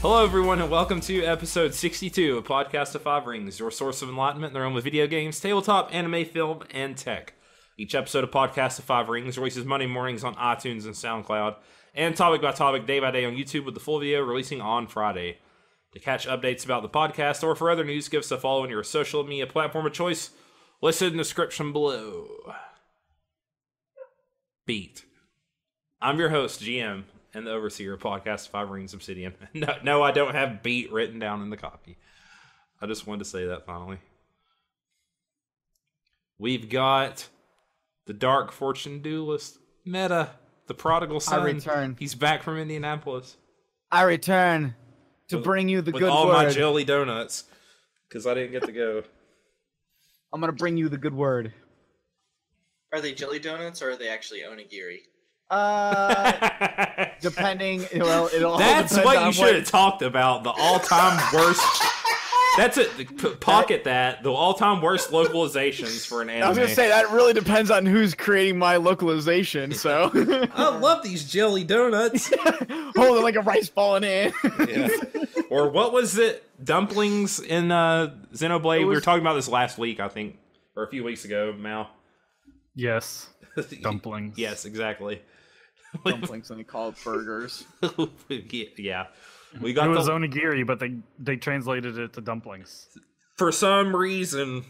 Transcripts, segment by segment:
Hello, everyone, and welcome to episode 62 of Podcast of Five Rings, your source of enlightenment in the realm of video games, tabletop, anime, film, and tech. Each episode of Podcast of Five Rings releases Monday mornings on iTunes and SoundCloud, and topic by topic, day by day on YouTube, with the full video releasing on Friday. To catch updates about the podcast or for other news, give us a follow on your social media platform of choice. Listed in the description below. Beat. I'm your host, GM, and the overseer of Podcast Five Rings Obsidian. No, I don't have beat written down in the copy. I just wanted to say that finally. We've got the Dark Fortune Duelist, Meta, the Prodigal Son. I return. He's back from Indianapolis. I return to bring you the good with all word. my jelly donuts, because I didn't get to go. I'm going to bring you the good word. Are they jelly donuts or are they actually onigiri? Depending, well, it all That's depends what on you should have talked about. The all-time worst. That's it. Pocket that. The all-time worst localizations for an anime. I was gonna say that really depends on who's creating my localization. So I love these jelly donuts. Holding like a rice ball in it. Yeah. Or what was it? Dumplings in Xenoblade. We were talking about this last week, I think, or a few weeks ago. Mao. Yes. Dumplings. Yes, exactly. Dumplings, and they call it burgers. Yeah. We got it was onigiri, but they translated it to dumplings. For some reason,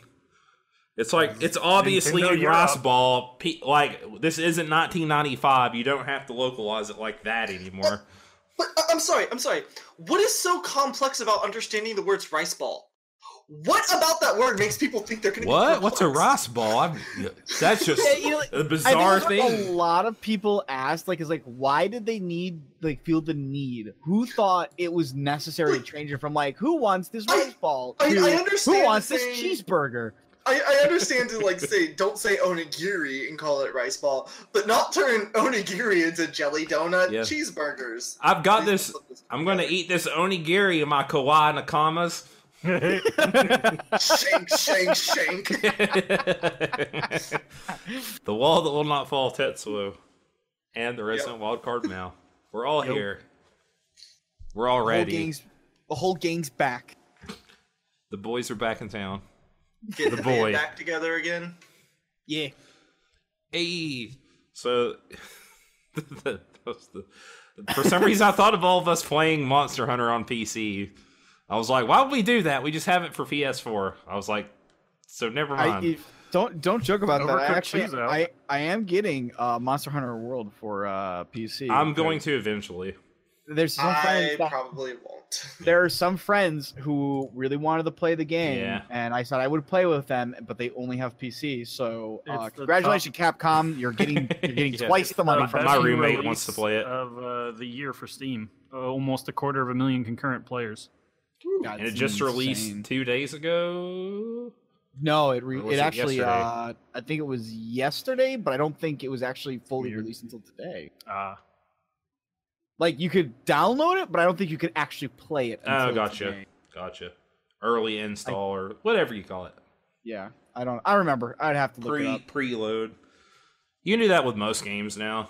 it's like it's obviously Nintendo rice ball. Like, this isn't 1995. You don't have to localize it like that anymore. But I'm sorry. What is so complex about understanding the words rice ball? What about that word makes people think they're going to be What? perplexed? What's a rice ball? That's just a I bizarre think thing. a lot of people asked, why did they feel the need? Who thought it was necessary to change it from who wants this rice ball to I understand who wants this saying- cheeseburger? I understand to say don't say onigiri and call it rice ball, but not turn onigiri into jelly donut cheeseburgers. I've got this. I'm going to eat this onigiri in my kawaii nakamas. Shank. The wall that will not fall, Tetsuo, and the resident wildcard Mao. We're all here. We're all ready. The whole gang's back. The boys are back in town. Get The the boy. band back together again. Yeah. Hey, so for some reason I thought of all of us playing Monster Hunter on PC. I was like, why would we do that? We just have it for PS4. I was like, so never mind. Don't joke about that. Overcooked I am getting Monster Hunter World for PC. I'm going to eventually. There's some I friends probably won't. there are some friends who really wanted to play the game, and I said I would play with them, but they only have PC. So congratulations, Capcom! You're getting twice the money from my us. roommate wants to play it. Of the year for Steam, almost 250,000 concurrent players. God, And it it's just insane. released 2 days ago. No, it was actually. yesterday? I think it was yesterday, but I don't think it was actually fully released until today. You could download it, but I don't think you could actually play it. Oh, Until gotcha. today. Gotcha. Early install or whatever you call it. Yeah, I remember. I'd have to look it up. Preload. You can do that with most games now.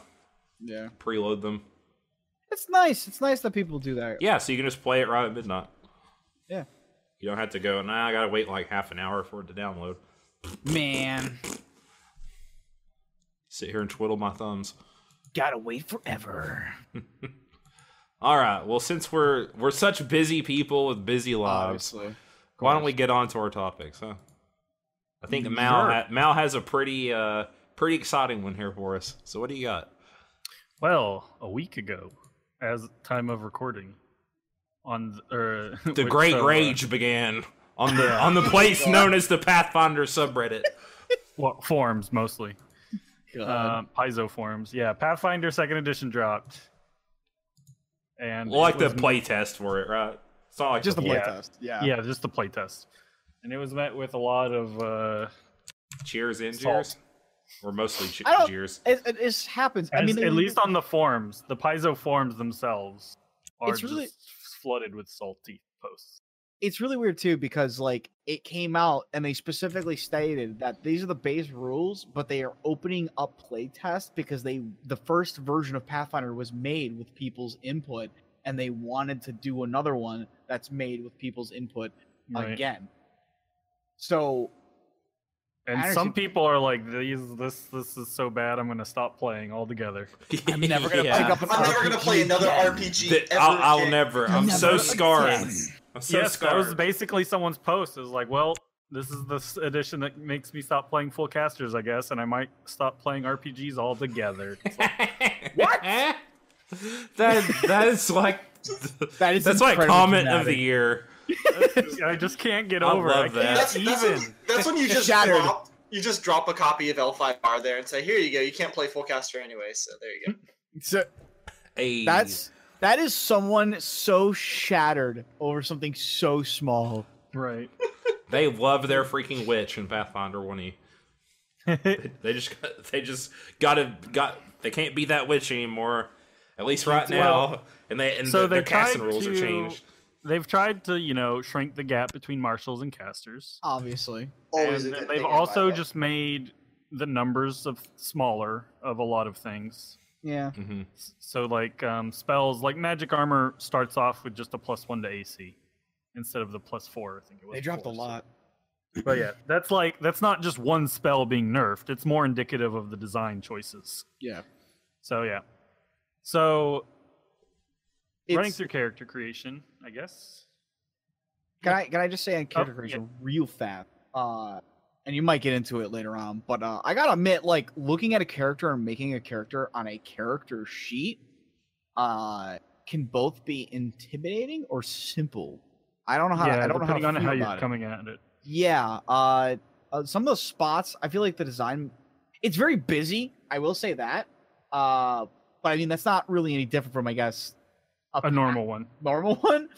Yeah, Preload them. it's nice. It's nice that people do that. Yeah, so you can just play it right at midnight. Yeah. You don't have to go, I gotta wait like half an hour for it to download. Man, Sit here and twiddle my thumbs. gotta wait forever. Alright, well, since we're such busy people with busy lives, Obviously. why don't we get on to our topics, huh? I think Mal has a pretty exciting one here for us. So what do you got? Well, a week ago, as time of recording, The Great Rage began on the place known as the Pathfinder subreddit. Well, forums mostly. God. Paizo forums. Yeah, Pathfinder 2nd edition dropped. And Well, like the playtest for it, right? It's not like Just the play- playtest. Yeah. Yeah, just the playtest. And it was met with a lot of cheers and Salt. jeers, or mostly I don't- jeers. It just happens. I mean, at least on the forums, the Paizo forums themselves are It's really- just flooded with salty posts. it's really weird too because it came out and they specifically stated that these are the base rules, but they are opening up playtest because the first version of Pathfinder was made with people's input, and they wanted to do another one that's made with people's input again. So, and some people are like, "This is so bad. I'm going to stop playing altogether." I'm never going to pick up. I'm never going to play another RPG. I'll never. I'm so scarred. I'm so yes, scarred. that was basically someone's post. It was like, well, this is the edition that makes me stop playing full casters, I guess, and I might stop playing RPGs altogether. Like, what? That is like that's like comment dramatic. of the year. I just can't get over love it. that. That's when you just drop a copy of L5R there and say, here you go. You can't play full caster anyway, so there you go. So, Hey. that is someone so shattered over something so small. Right. They love their freaking witch in Pathfinder 1E. They can't be that witch anymore, at least right now. And their casting rules are changed. They've tried to, shrink the gap between marshals and casters. Obviously. Always and a good they've thing, also by the way. just made the numbers smaller of a lot of things. Yeah. Mm-hmm. So like spells like magic armor starts off with just a +1 to AC instead of the +4. I think it was. They dropped a 4, lot. But yeah, that's not just one spell being nerfed. It's more indicative of the design choices. Yeah. So yeah. So running It's, through character creation, I guess. can I just say on character creation real fast? And you might get into it later on, but I gotta admit, like looking at a character and making a character on a character sheet, can both be intimidating or simple. I don't know how. I don't know depending how on to feel how about you're it. coming at it. Yeah. Some of those spots, I feel like the design, it's very busy. I will say that. But I mean, that's not really any different from, I guess, A normal one. normal one.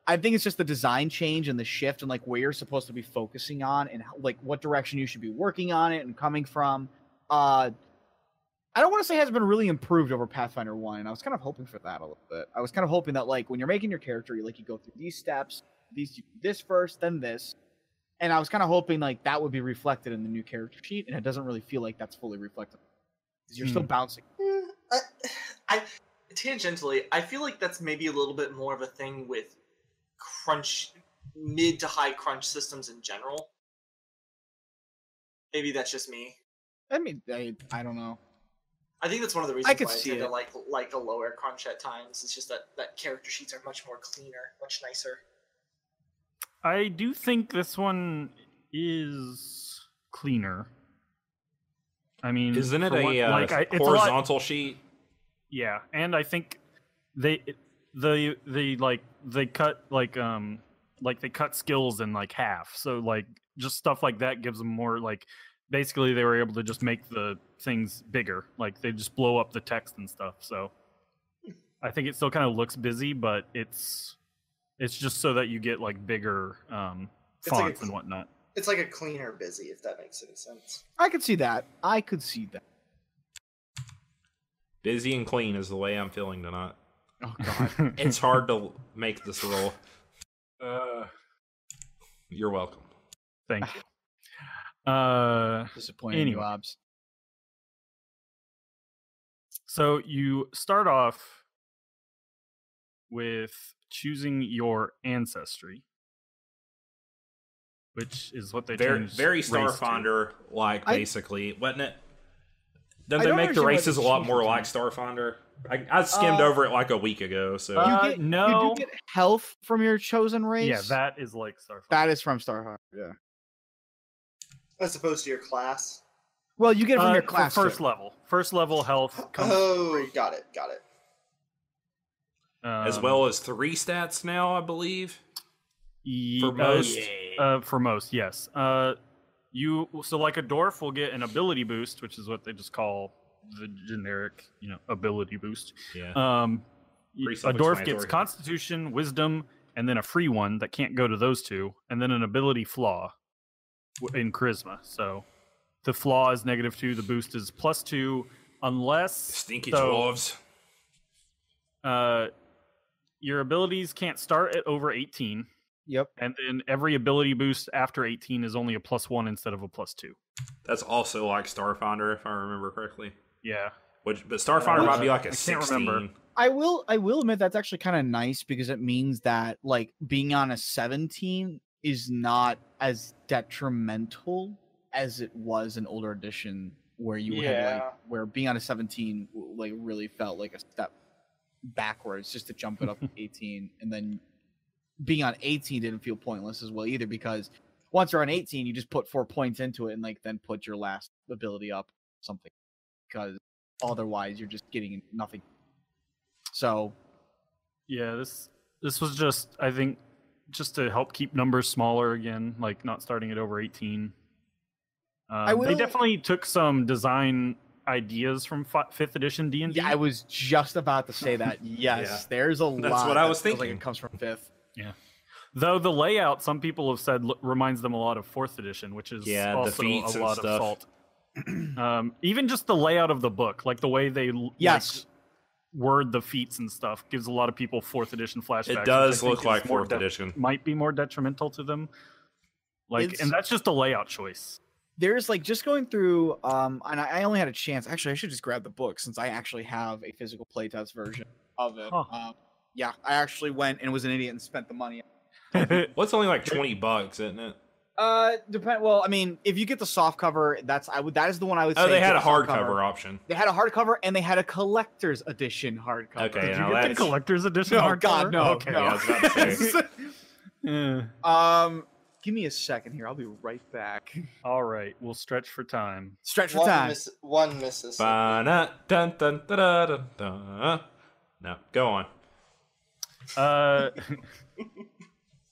I think it's just the design change and the shift and like where you're supposed to be focusing on and like what direction you should be working on it and coming from. I don't want to say it has been really improved over Pathfinder 1, and I was kind of hoping for that a little bit. I was kind of hoping that like when you're making your character, you go through these steps, this first, then this. And I was kind of hoping like that would be reflected in the new character sheet, and it doesn't really feel like that's fully reflected. Because you're still bouncing. Tangentially, I feel like that's maybe a little bit more of a thing with mid to high crunch systems in general. Maybe that's just me. I mean, I don't know. I think that's one of the reasons could why I see tend it. to like a lower crunch at times. It's just that character sheets are much more cleaner, much nicer. I do think this one is cleaner. I mean, Isn't it for one- a like, it's a lot- horizontal sheet? Yeah, and I think they cut they cut skills in like half. So like just stuff like that gives them more like basically they were able to just make the things bigger. Like they just blow up the text and stuff. So I think it still kind of looks busy, but it's just so that you get like bigger fonts and whatnot. It's like a cleaner busy, if that makes any sense. I could see that. Busy and clean is the way I'm feeling tonight. Oh god. It's hard to make this roll. You're welcome. Thank you. Disappointing Anyway. Obs. So you start off with choosing your ancestry, which is what they changed Very race to. Starfinder like basically, wasn't it? Don't I they don't make the understand why races a they lot changed more it. like Starfinder? I skimmed over it like a week ago, so No. You do get health from your chosen race. Yeah, that is like Starfinder. that is from Starfinder. Yeah. As opposed to your class. Well, you get it from your for class. first too. level. First level health comes Oh, got it. as well as 3 stats now, I believe. For most? for most, yes. So like a dwarf will get an ability boost, which is what they just call the generic, ability boost. Yeah. A dwarf gets Constitution, Wisdom, and then a free one that can't go to those two, and then an ability flaw in Charisma. So the flaw is -2, the boost is +2, unless Stinky dwarves. Your abilities can't start at over 18. Yep. And then every ability boost after 18 is only a +1 instead of a +2. That's also like Starfinder, if I remember correctly. Yeah. But Starfinder might be like a I can't 16. remember. I will admit that's actually kind of nice because it means that like being on a 17 is not as detrimental as it was in older edition where you had like where being on a 17 like really felt like a step backwards just to jump it up to 18, and then being on 18 didn't feel pointless as well either because once you're on 18 you just put 4 points into it and like then put your last ability up something because otherwise you're just getting nothing. So yeah, this was just, I think, just to help keep numbers smaller again, like not starting it over 18. They definitely took some design ideas from 5th edition D&D. Yeah, I was just about to say that. Yes, there's a lot. That's what I was feels thinking. Like it comes from 5th. Yeah. Though the layout, some people have said, reminds them a lot of 4th edition, which is also a lot of fault. Even just the layout of the book, like the way they word the feats and stuff, gives a lot of people 4th edition flashbacks. It does look like 4th edition. Might be more detrimental to them. And that's just a layout choice. There's like just going through, and I only had a chance. Actually, I should just grab the book since I actually have a physical playtest version of it. Huh. Yeah, I actually went and was an idiot and spent the money. Well, it's only like $20, isn't it? Well, I mean, if you get the soft cover, that is the one I would say. Oh, they had a hardcover option. They had a hardcover and they had a collector's edition hardcover. Okay, Did you get the collector's edition No, hardcover? God, no. Okay. No. Yeah, I was about to say. Give me a second here. I'll be right back. All right, we'll stretch for time. Stretch for time. One Mississippi. Dun, dun, dun, dun, dun. No, go on.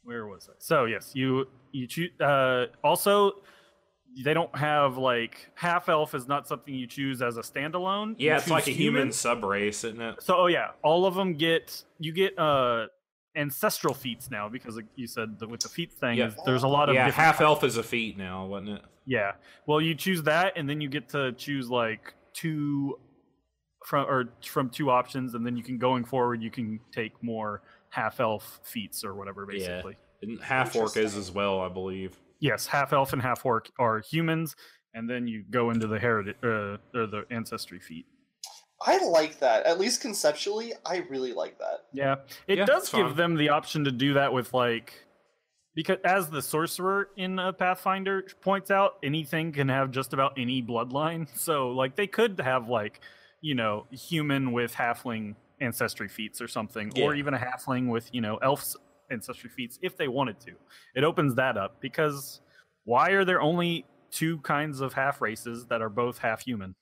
Where was I? So yes, you choose. Also, they don't have like half elf is not something you choose as a standalone. Yeah, You it's like a choose human subrace, isn't it? So all of them get ancestral feats now because like you said with the feat thing, there's a lot of different half elf is a feat now, wasn't it? Yeah, well, you choose that, and then you get to choose like two from 2 options, and then you can going forward you can take more half elf feats or whatever basically. Yeah. And half orc is as well, I believe. Yes, half elf and half orc are humans, and then you go into the heritage or the ancestry feat. I like that. At least conceptually, I really like that. Yeah, it does give them the option to do that with because as the sorcerer in Pathfinder points out, anything can have just about any bloodline. So like they could have human with halfling ancestry feats or something, or even a halfling with elf's ancestry feats if they wanted to. It opens that up because why are there only 2 kinds of half races that are both half human?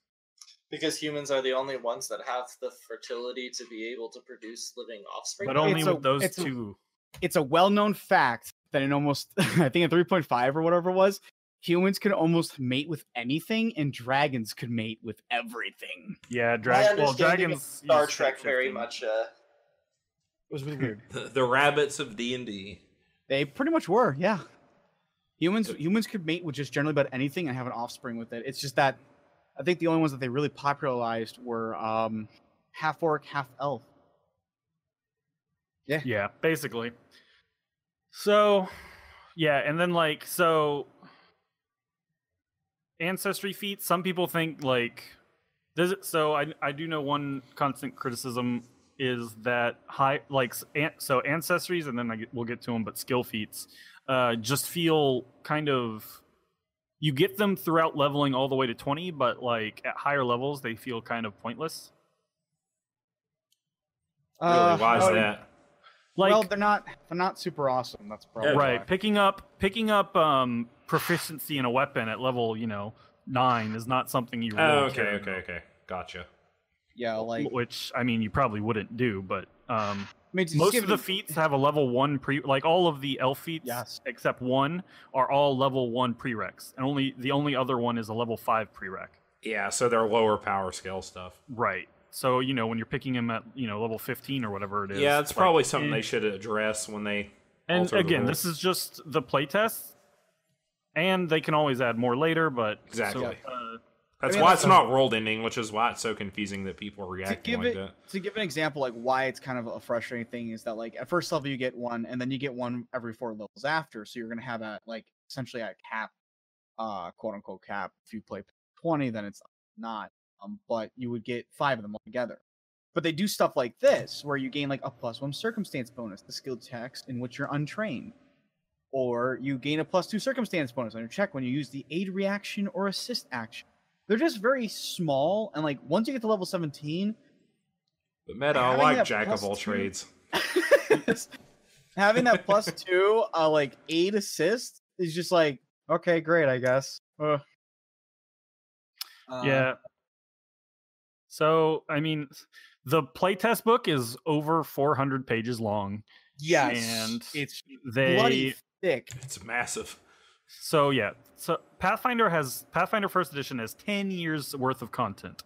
Because humans are the only ones that have the fertility to be able to produce living offspring. But only with those 2. It's a well-known fact that in almost, I think in 3.5 or whatever it was, humans can almost mate with anything, and dragons could mate with everything. Yeah, dragons. Star Trek very much. It was really weird. The rabbits of D&D. They pretty much were, yeah. Humans could mate with just generally about anything and have an offspring with it. It's just that I think the only ones that they really popularized were half orc, half elf. Yeah. Yeah, basically. So, yeah, and then ancestry feats, some people think I do know one constant criticism is that ancestries, and then we'll get to them, but skill feats just feel kind of, you get them throughout leveling all the way to 20, but at higher levels they feel kind of pointless. Really, why is that? Well, they're not super awesome. That's probably right. Why. Picking up proficiency in a weapon at level 9 is not something you really care about. Okay, gotcha. Yeah, which I mean you probably wouldn't do, but most of the feats have a level 1 all of the elf feats except one are all level 1 prereqs, and the only other one is a level 5 prereq. Yeah, so they're lower power scale stuff. Right. So when you're picking them at level 15 or whatever it is. Yeah, it's probably something they should address when they. And again, this is just the playtest, and they can always add more later. But exactly. That's why it's not world ending, which is why it's so confusing that people are reacting like that. To give an example, why it's kind of a frustrating thing is that at first level you get one, and then you get one every 4 levels after. So you're gonna have essentially a cap, quote unquote cap. If you play 20, then it's not. but you would get 5 of them altogether. But they do stuff like this, where you gain like a +1 circumstance bonus to skill checks in which you're untrained. Or you gain a +2 circumstance bonus on your check when you use the aid reaction or assist action. They're just very small, and like once you get to level 17... But meta, I like jack of all trades. Having that +2, like aid assist is just like, okay, great, I guess. Yeah. So, I mean, the playtest book is over 400 pages long. Yes, and it's bloody thick. It's massive. So yeah, so Pathfinder First Edition has 10 years worth of content,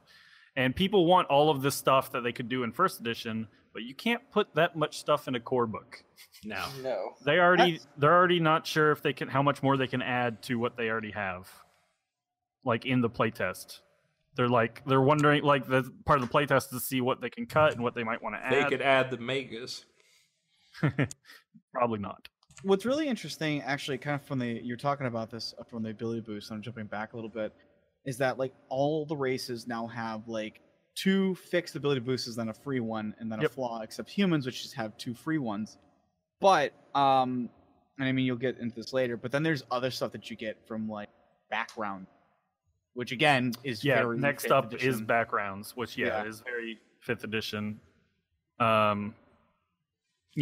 and people want all of this stuff that they could do in First Edition, but you can't put that much stuff in a core book. No. They're already not sure if they can, how much more they can add to what they already have, like in the playtest. They're wondering, like, the part of the playtest is to see what they can cut and what they might want to add. They could add the megas. Probably not. What's really interesting, actually, kind of from you're talking about this from the ability boost, and I'm jumping back a little bit, is that like all the races now have like 2 fixed ability boosts, then a free one, and then a flaw, except humans, which just have 2 free ones. But and I mean, you'll get into this later, but then there's other stuff that you get from like background, which again is very next up edition. Is backgrounds, which is very 5th edition.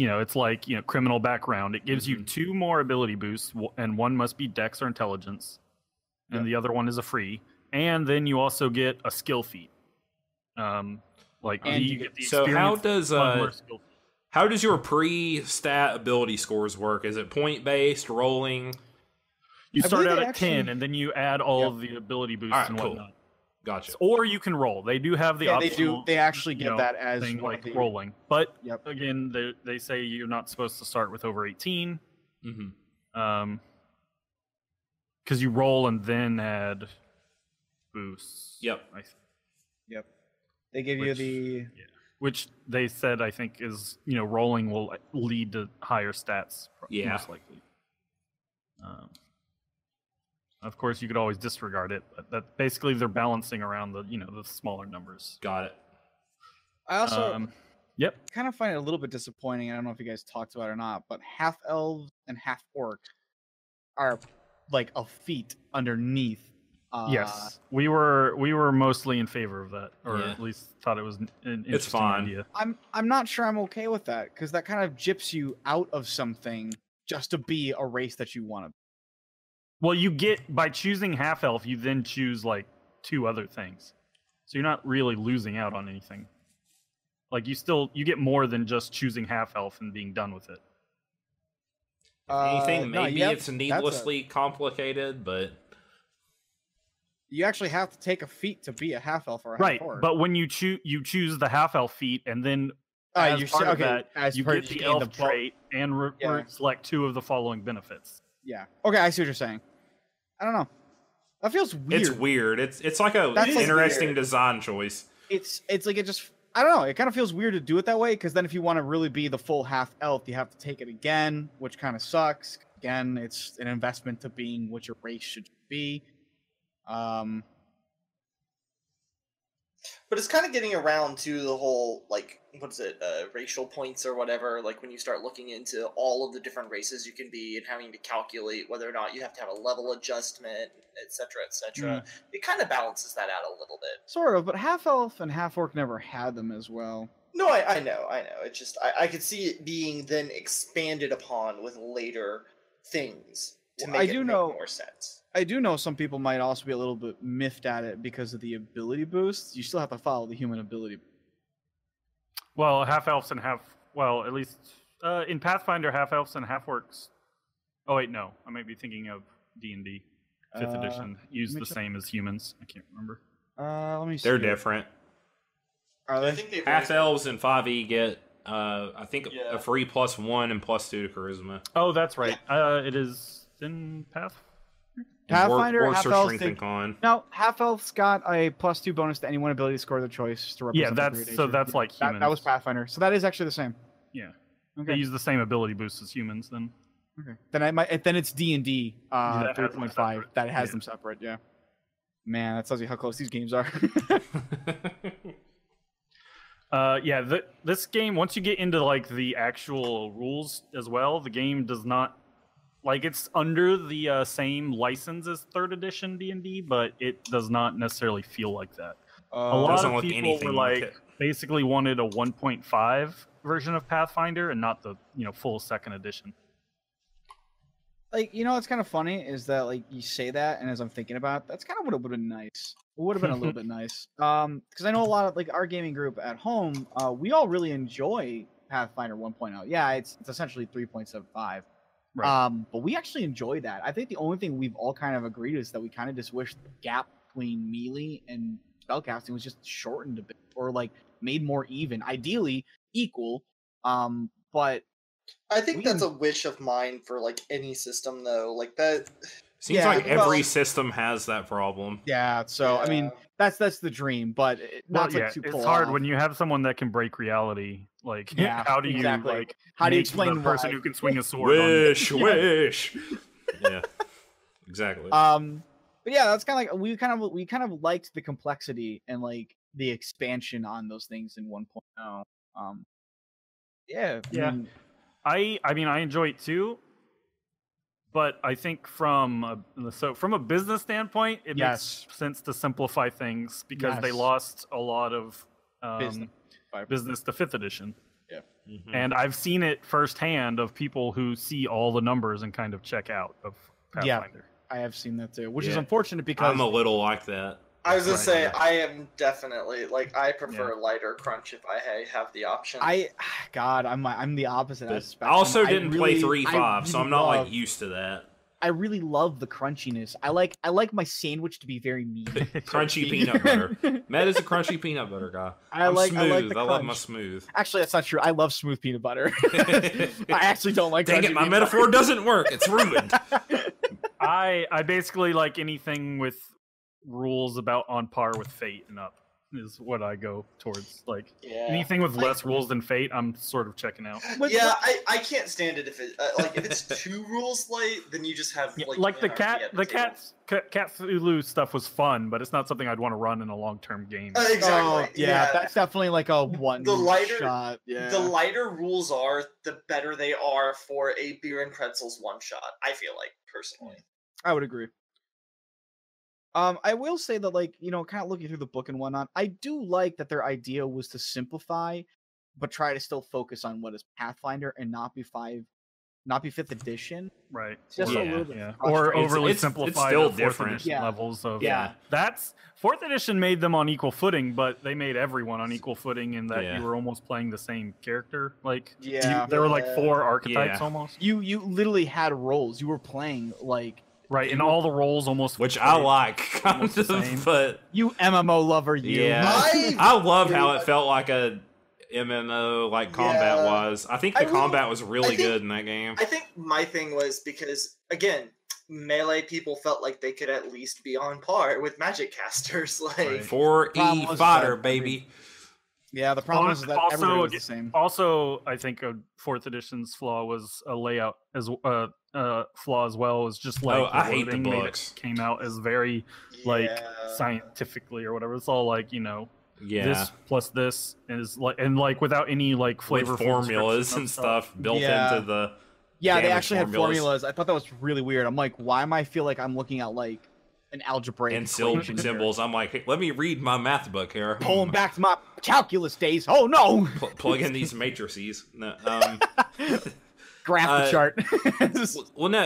It's like, criminal background. It gives you 2 more ability boosts, and one must be Dex or Intelligence, and the other one is a free. And then you also get a skill feat. You get the so how does your pre-stat ability scores work? Is it point-based, rolling? You start out at 10, and then you add all of the ability boosts and whatnot. Gotcha. Or you can roll. They do have the optional. They actually give that as thing, like rolling. But again, they say you're not supposed to start with over 18. Mm-hmm. Because you roll and then add boosts. Yep. They give you the which they said, I think, is rolling will lead to higher stats. Most likely. Of course, you could always disregard it, but that basically they're balancing around the the smaller numbers. Got it. I also kind of find it a little bit disappointing. I don't know if you guys talked about it or not, but half elves and half orcs are like a feat underneath. Yes, we were mostly in favor of that, or at least thought it was an interesting idea. I'm not sure I'm okay with that, because that kind of gyps you out of something just to be a race that you want to be. Well, you get, by choosing half elf, you then choose like 2 other things, so you're not really losing out on anything. Like you get more than just choosing half elf and being done with it. Anything, maybe it's needlessly complicated, but you actually have to take a feat to be a half elf or a half orc. Right, but when you choose the half elf feat, and then as part of that, you get the elf trait and select 2 of the following benefits. Yeah. Okay, I see what you're saying. I don't know. That feels weird. It's weird. It's like an interesting design choice. It's like it just, I don't know. It kind of feels weird to do it that way, because then if you want to really be the full half elf, you have to take it again, which kind of sucks. Again, it's an investment to being what your race should be. But it's kind of getting around to the whole, like, what is it, racial points or whatever, like when you start looking into all of the different races you can be and having to calculate whether or not you have to have a level adjustment, etc., etc. It kind of balances that out a little bit. Sort of, but half-elf and half-orc never had them as well. No, I know. It's just, I could see it being then expanded upon with later things to make more sense. I do know some people might also be a little bit miffed at it because of the ability boosts. You still have to follow the human ability. Well, half elves and at least in Pathfinder, half elves and half orcs. Oh wait, no, I might be thinking of D&D 5th edition. Use the same as humans. I can't remember. Let me see. They're different. Are they? Half elves in 5e get I think a free +1 and +2 to charisma. Oh, that's right. It is in Pathfinder, half elves. No, half elves got a +2 bonus to any one ability score of their choice to represent. That's like humans. That was Pathfinder, so that is actually the same. Yeah, they use the same ability boosts as humans. Then, then it's D&D 3.5 that has them separate. Yeah. Man, that tells you how close these games are. This game, once you get into like the actual rules as well, the game does not like it's under the same license as third edition D&D, but it does not necessarily feel like that. A lot doesn't of look people anything were like like it. basically wanted a 1.5 version of Pathfinder and not the full second edition. Like, it's kind of funny is that like you say that, and as I'm thinking about it, that's kind of what it would have been nice. It would have been a little bit nice. Because I know a lot of like our gaming group at home, we all really enjoy Pathfinder 1.0. Yeah, it's essentially 3.75. Right. But we actually enjoy that. I think the only thing we've all kind of agreed is that we kind of just wish the gap between melee and spellcasting was just shortened a bit, or like made more even. Ideally equal. But I think that's a wish of mine for like any system, though. Like that. Seems like every system has that problem. Yeah. So I mean, that's the dream, but not to it's pull hard off. when you have someone that can break reality. Like, Yeah, how do you exactly. like? How do you make explain the person why? who can swing a sword? Wish. Yeah, exactly. But yeah, that's kind of like we kind of liked the complexity and like the expansion on those things in 1.0. Yeah. I mean, I enjoy it too, but I think from a business standpoint, it makes sense to simplify things because they lost a lot of business to 5th edition. Yeah. Mm-hmm. And I've seen it firsthand of people who see all the numbers and kind of check out of Pathfinder. I have seen that too, which is unfortunate because I'm a little like that. I was gonna say I am definitely like I prefer lighter crunch if I have the option. I'm the opposite. I also didn't play 3.5, so I'm not like used to that. I really love the crunchiness. I like my sandwich to be very meaty. Crunchy peanut butter. Matt is a crunchy peanut butter guy. I like smooth. the I love my crunch. smooth. Actually, that's not true. I love smooth peanut butter. I actually don't like. Dang it! My metaphor doesn't work. It's ruined. I basically like anything with rules about on par with Fate and up is what I go towards. Like anything with less rules than Fate, I'm sort of checking out. I can't stand it if it if it's 2 rules light, then you just have like the Cthulhu stuff was fun, but it's not something I'd want to run in a long-term game. Exactly. That's definitely like a one shot. Yeah. The lighter rules are, the better they are for a beer and pretzels one shot. I feel like personally. I would agree. I will say that, like, kind of looking through the book and whatnot, I do like that their idea was to simplify, but try to still focus on what is Pathfinder and not be 5th edition. Right. Just a little bit. Or overly it's simplified still 4th different. edition levels of. Yeah. That's 4th edition made them on equal footing, but they made everyone on equal footing in that you were almost playing the same character. Like, there were like 4 archetypes almost. You literally had roles. You were playing like. Right, and all the roles almost... Which I like, kind of, but... You MMO lover, you. Yeah. I love how it felt like a MMO, like, combat-wise. I think the combat was really good in that game. I think my thing was because, again, melee people felt like they could at least be on par with magic casters. Like 4E fodder, baby. Yeah, the problem is that everybody was the same. Also, I think a 4th edition's flaw was a layout as flaw as well. Was just like I hate the books. Came out as very like scientifically or whatever. It's all like this plus this is like and like without any like flavor formulas and stuff built into the. Yeah, they actually had formulas. I thought that was really weird. I'm like, why am I feel like I'm looking at like an algebraic and symbols. I'm like, hey, let me read my math book here. Pulling back to my calculus days. Oh no! Plug in these matrices. No, graph the chart. Well, no,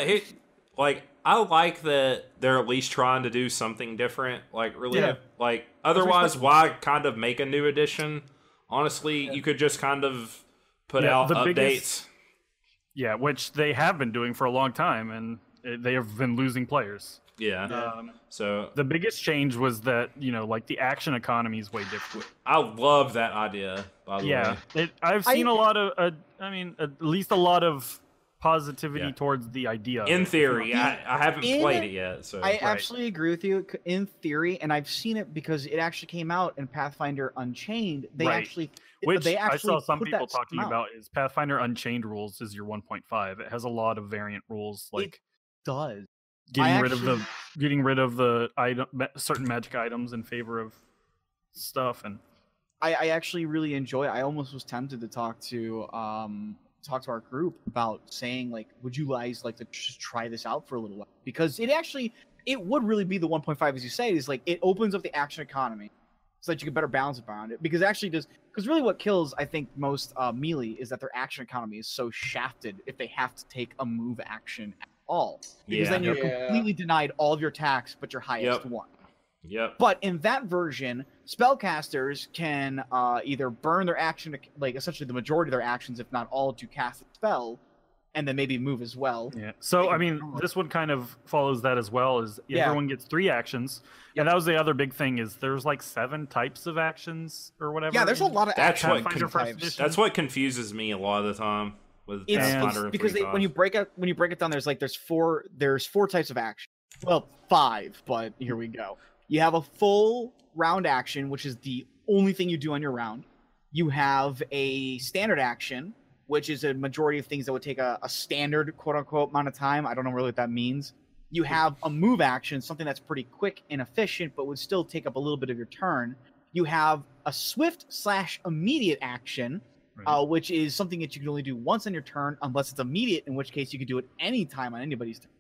I like that they're at least trying to do something different. Like, really, like otherwise, why kind of make a new edition? Honestly, you could just kind of put out updates. Which they have been doing for a long time, and they have been losing players. So the biggest change was that like the action economy is way different. I love that idea. By the way, I've seen a lot of. At least a lot of positivity towards the idea. In theory, I haven't played it yet, so I absolutely agree with you. In theory, and I've seen it because it actually came out in Pathfinder Unchained. Which I saw some people talking about is Pathfinder Unchained rules is your 1.5. It has a lot of variant rules. Like it does. getting rid of the item, certain magic items in favor of stuff. And I actually really enjoy it. I almost was tempted to talk to our group about saying, like, would you guys like to just try this out for a little while? Because it would really be the 1.5, as you say, is like it opens up the action economy so that you can better balance it around it. Because really what kills, I think, most melee is that their action economy is so shafted if they have to take a move action at all. Because then you're completely denied all of your attacks but your highest one. Yep. But in that version, spellcasters can either burn their action, like essentially the majority of their actions, if not all, to cast a spell, and then maybe move as well. Yeah. So I mean, this one kind of follows that as well. Is everyone gets 3 actions? And that was the other big thing. Is there's like 7 types of actions or whatever. Yeah, there's a lot of actions. That's what confuses me a lot of the time with Pathfinder. Because when you break it down, there's 4 types of action. Well, 5, but here we go. You have a full round action, which is the only thing you do on your round. You have a standard action, which is a majority of things that would take a standard quote-unquote amount of time. I don't know really what that means. You have a move action, something that's pretty quick and efficient, but would still take up a little bit of your turn. You have a swift/immediate action, which is something that you can only do once on your turn, unless it's immediate, in which case you can do it anytime on anybody's turn.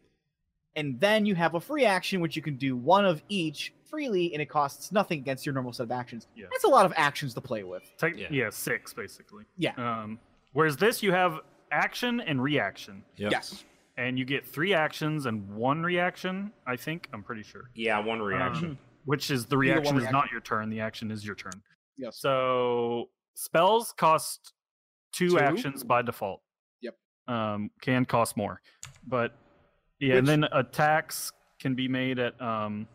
And then you have a free action, which you can do one of each freely, and it costs nothing against your normal set of actions. Yeah. That's a lot of actions to play with. 6 basically. Yeah. Whereas this, you have action and reaction. Yep. Yes. And you get 3 actions and 1 reaction, I think. I'm pretty sure. Yeah, 1 reaction. Which is the reaction is not your turn. The action is your turn. Yes. So spells cost 2 actions by default. Yep. Can cost more. But and then attacks can be made at 1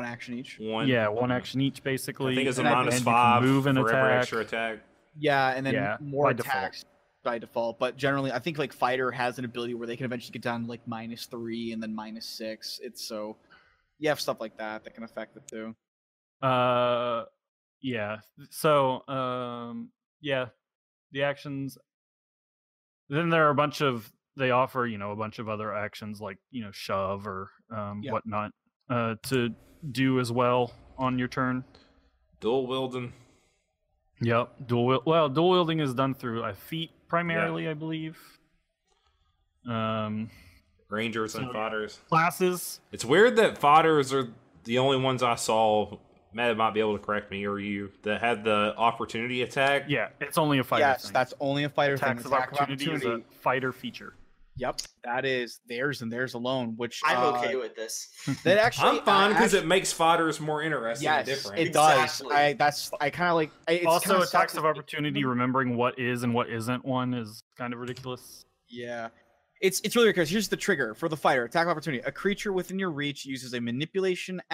action each. 1 action each, basically. I think it's a -5 move and for attack. every extra attack. Yeah, and then more by attacks by default. But generally, I think like Fighter has an ability where they can eventually get down to like -3 and then -6. It's so you have stuff like that can affect it too. Yeah. So the actions. Then there are they offer, a bunch of other actions like, shove or whatnot to do as well on your turn. Dual wielding. Yep. Dual wielding is done through a feat primarily, I believe. Rangers and fodders. Classes. It's weird that fodders are the only ones I saw. Matt might be able to correct me, or you, that had the opportunity attack. Yeah, it's only a fighter thing. That's only a fighter thing. Attacks of opportunity is a fighter feature. Yep, that is theirs and theirs alone. Which I'm okay with this. That actually, I'm fine because it makes fodders more interesting and yes, different. it does. I kind of like. It's also, attacks of opportunity. Remembering what is and what isn't one is kind of ridiculous. Yeah, it's really because here's the trigger for the fighter attack of opportunity. A creature within your reach uses a manipulate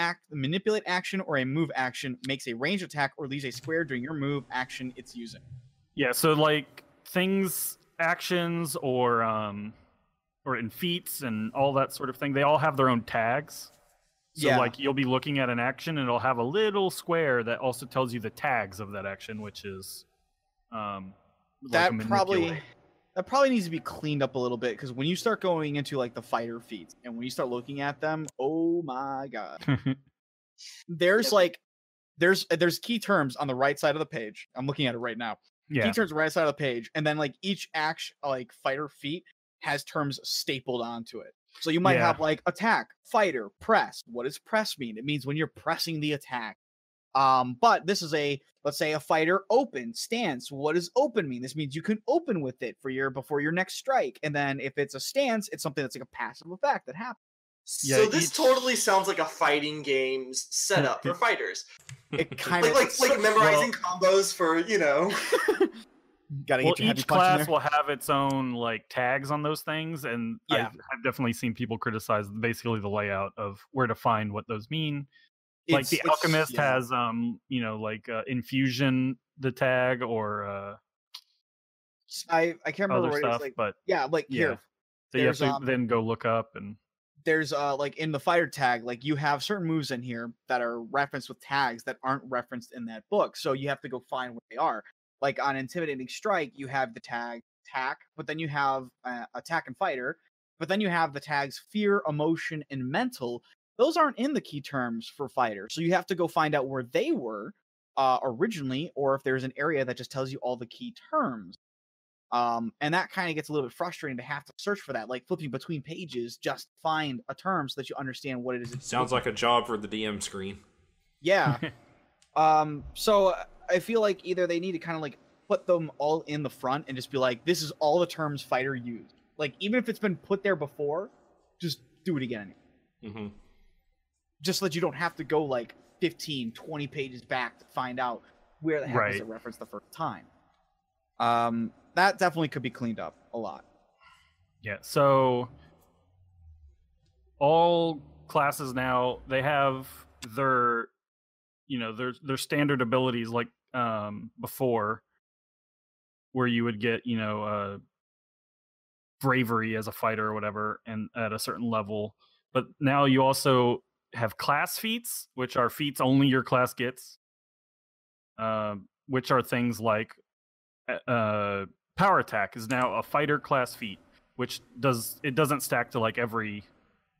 action or a move action, makes a range attack, or leaves a square during your move action it's using. Yeah, so like things, actions, or in feats and all that sort of thing, they all have their own tags. So like you'll be looking at an action and it'll have a little square that also tells you the tags of that action, which is that probably needs to be cleaned up a little bit, because when you start going into like the fighter feats and when you start looking at them, oh my god. There's key terms on the right side of the page. I'm looking at it right now. Yeah. Key terms right side of the page, and then like each action, like fighter feat, has terms stapled onto it. So you might have like attack, fighter, press. What does press mean? It means when you're pressing the attack. But this is let's say a fighter open stance. What does open mean? This means you can open with it before your next strike. And then if it's a stance, it's something that's like a passive effect that happens. So this totally sounds like a fighting game's setup for fighters. It kind of like memorizing combos for each class will have its own like tags on those things, and I've definitely seen people criticize basically the layout of where to find what those mean. Like the alchemist has infusion the tag, or I can't remember what stuff, it's like, but here. So you have to then go look up, and there's like in the fighter tag, like you have certain moves in here that are referenced with tags that aren't referenced in that book, so you have to go find where they are. Like on Intimidating Strike, you have the tag attack, but then you have attack and fighter, But then you have the tags fear, emotion, and mental. Those aren't in the key terms for fighter. So you have to go find out where they were originally, or if there's an area that just tells you all the key terms. And that kind of gets a little bit frustrating to have to search for that, like flipping between pages, just find a term so that you understand what it is. Sounds like a job for the DM screen. Yeah. So I feel like either they need to kind of like put them all in the front and just be like, this is all the terms fighter used. Like, even if it's been put there before, just do it again. Mm-hmm. Just so that you don't have to go like 15, 20 pages back to find out where the heck was it referenced the first time. That definitely could be cleaned up a lot. Yeah, so all classes now, they have their, their standard abilities like before, where you would get, bravery as a fighter or whatever, and at a certain level. But now you also have class feats, which are feats only your class gets, which are things like power attack is now a fighter class feat, which doesn't stack to like every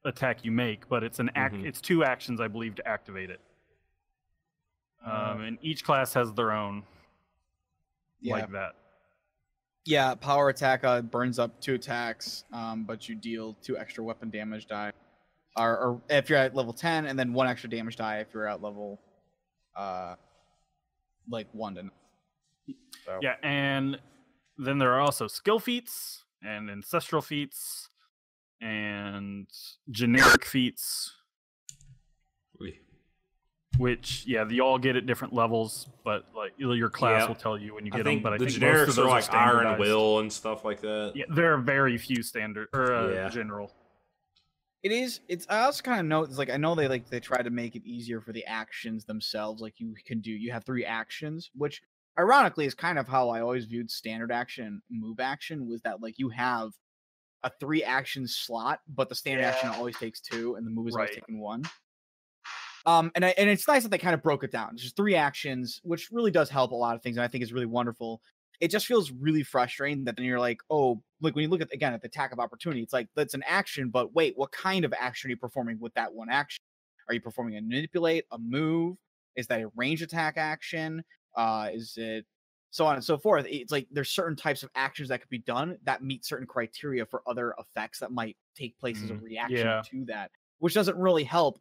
attack you make, but it's it's 2 actions, I believe, to activate it. And each class has their own like that. Yeah, power attack burns up 2 attacks, but you deal 2 extra weapon damage die. Or if you're at level 10, and then 1 extra damage die if you're at level 1 to 9. So. Yeah, and then there are also skill feats and ancestral feats and generic feats. Which, you all get at different levels, but like your class will tell you when you get them. But I think generics most of those are like Iron Will and stuff like that. Yeah, there are very few standard or general. It's I also kind of note, like, I know they try to make it easier for the actions themselves. Like, you have 3 actions, which ironically is kind of how I always viewed standard action and move action, was that like you have a 3 action slot, but the standard action always takes 2 and the move is always taking 1. And it's nice that they kind of broke it down. It's just 3 actions, which really does help a lot of things, and I think is really wonderful. It just feels really frustrating that then you're like, oh, like when you look at the attack of opportunity, it's like, that's an action, but wait, what kind of action are you performing with that 1 action? Are you performing a manipulate, a move? Is that a range attack action? Is it so on and so forth? It's like there's certain types of actions that could be done that meet certain criteria for other effects that might take place as a reaction to that, which doesn't really help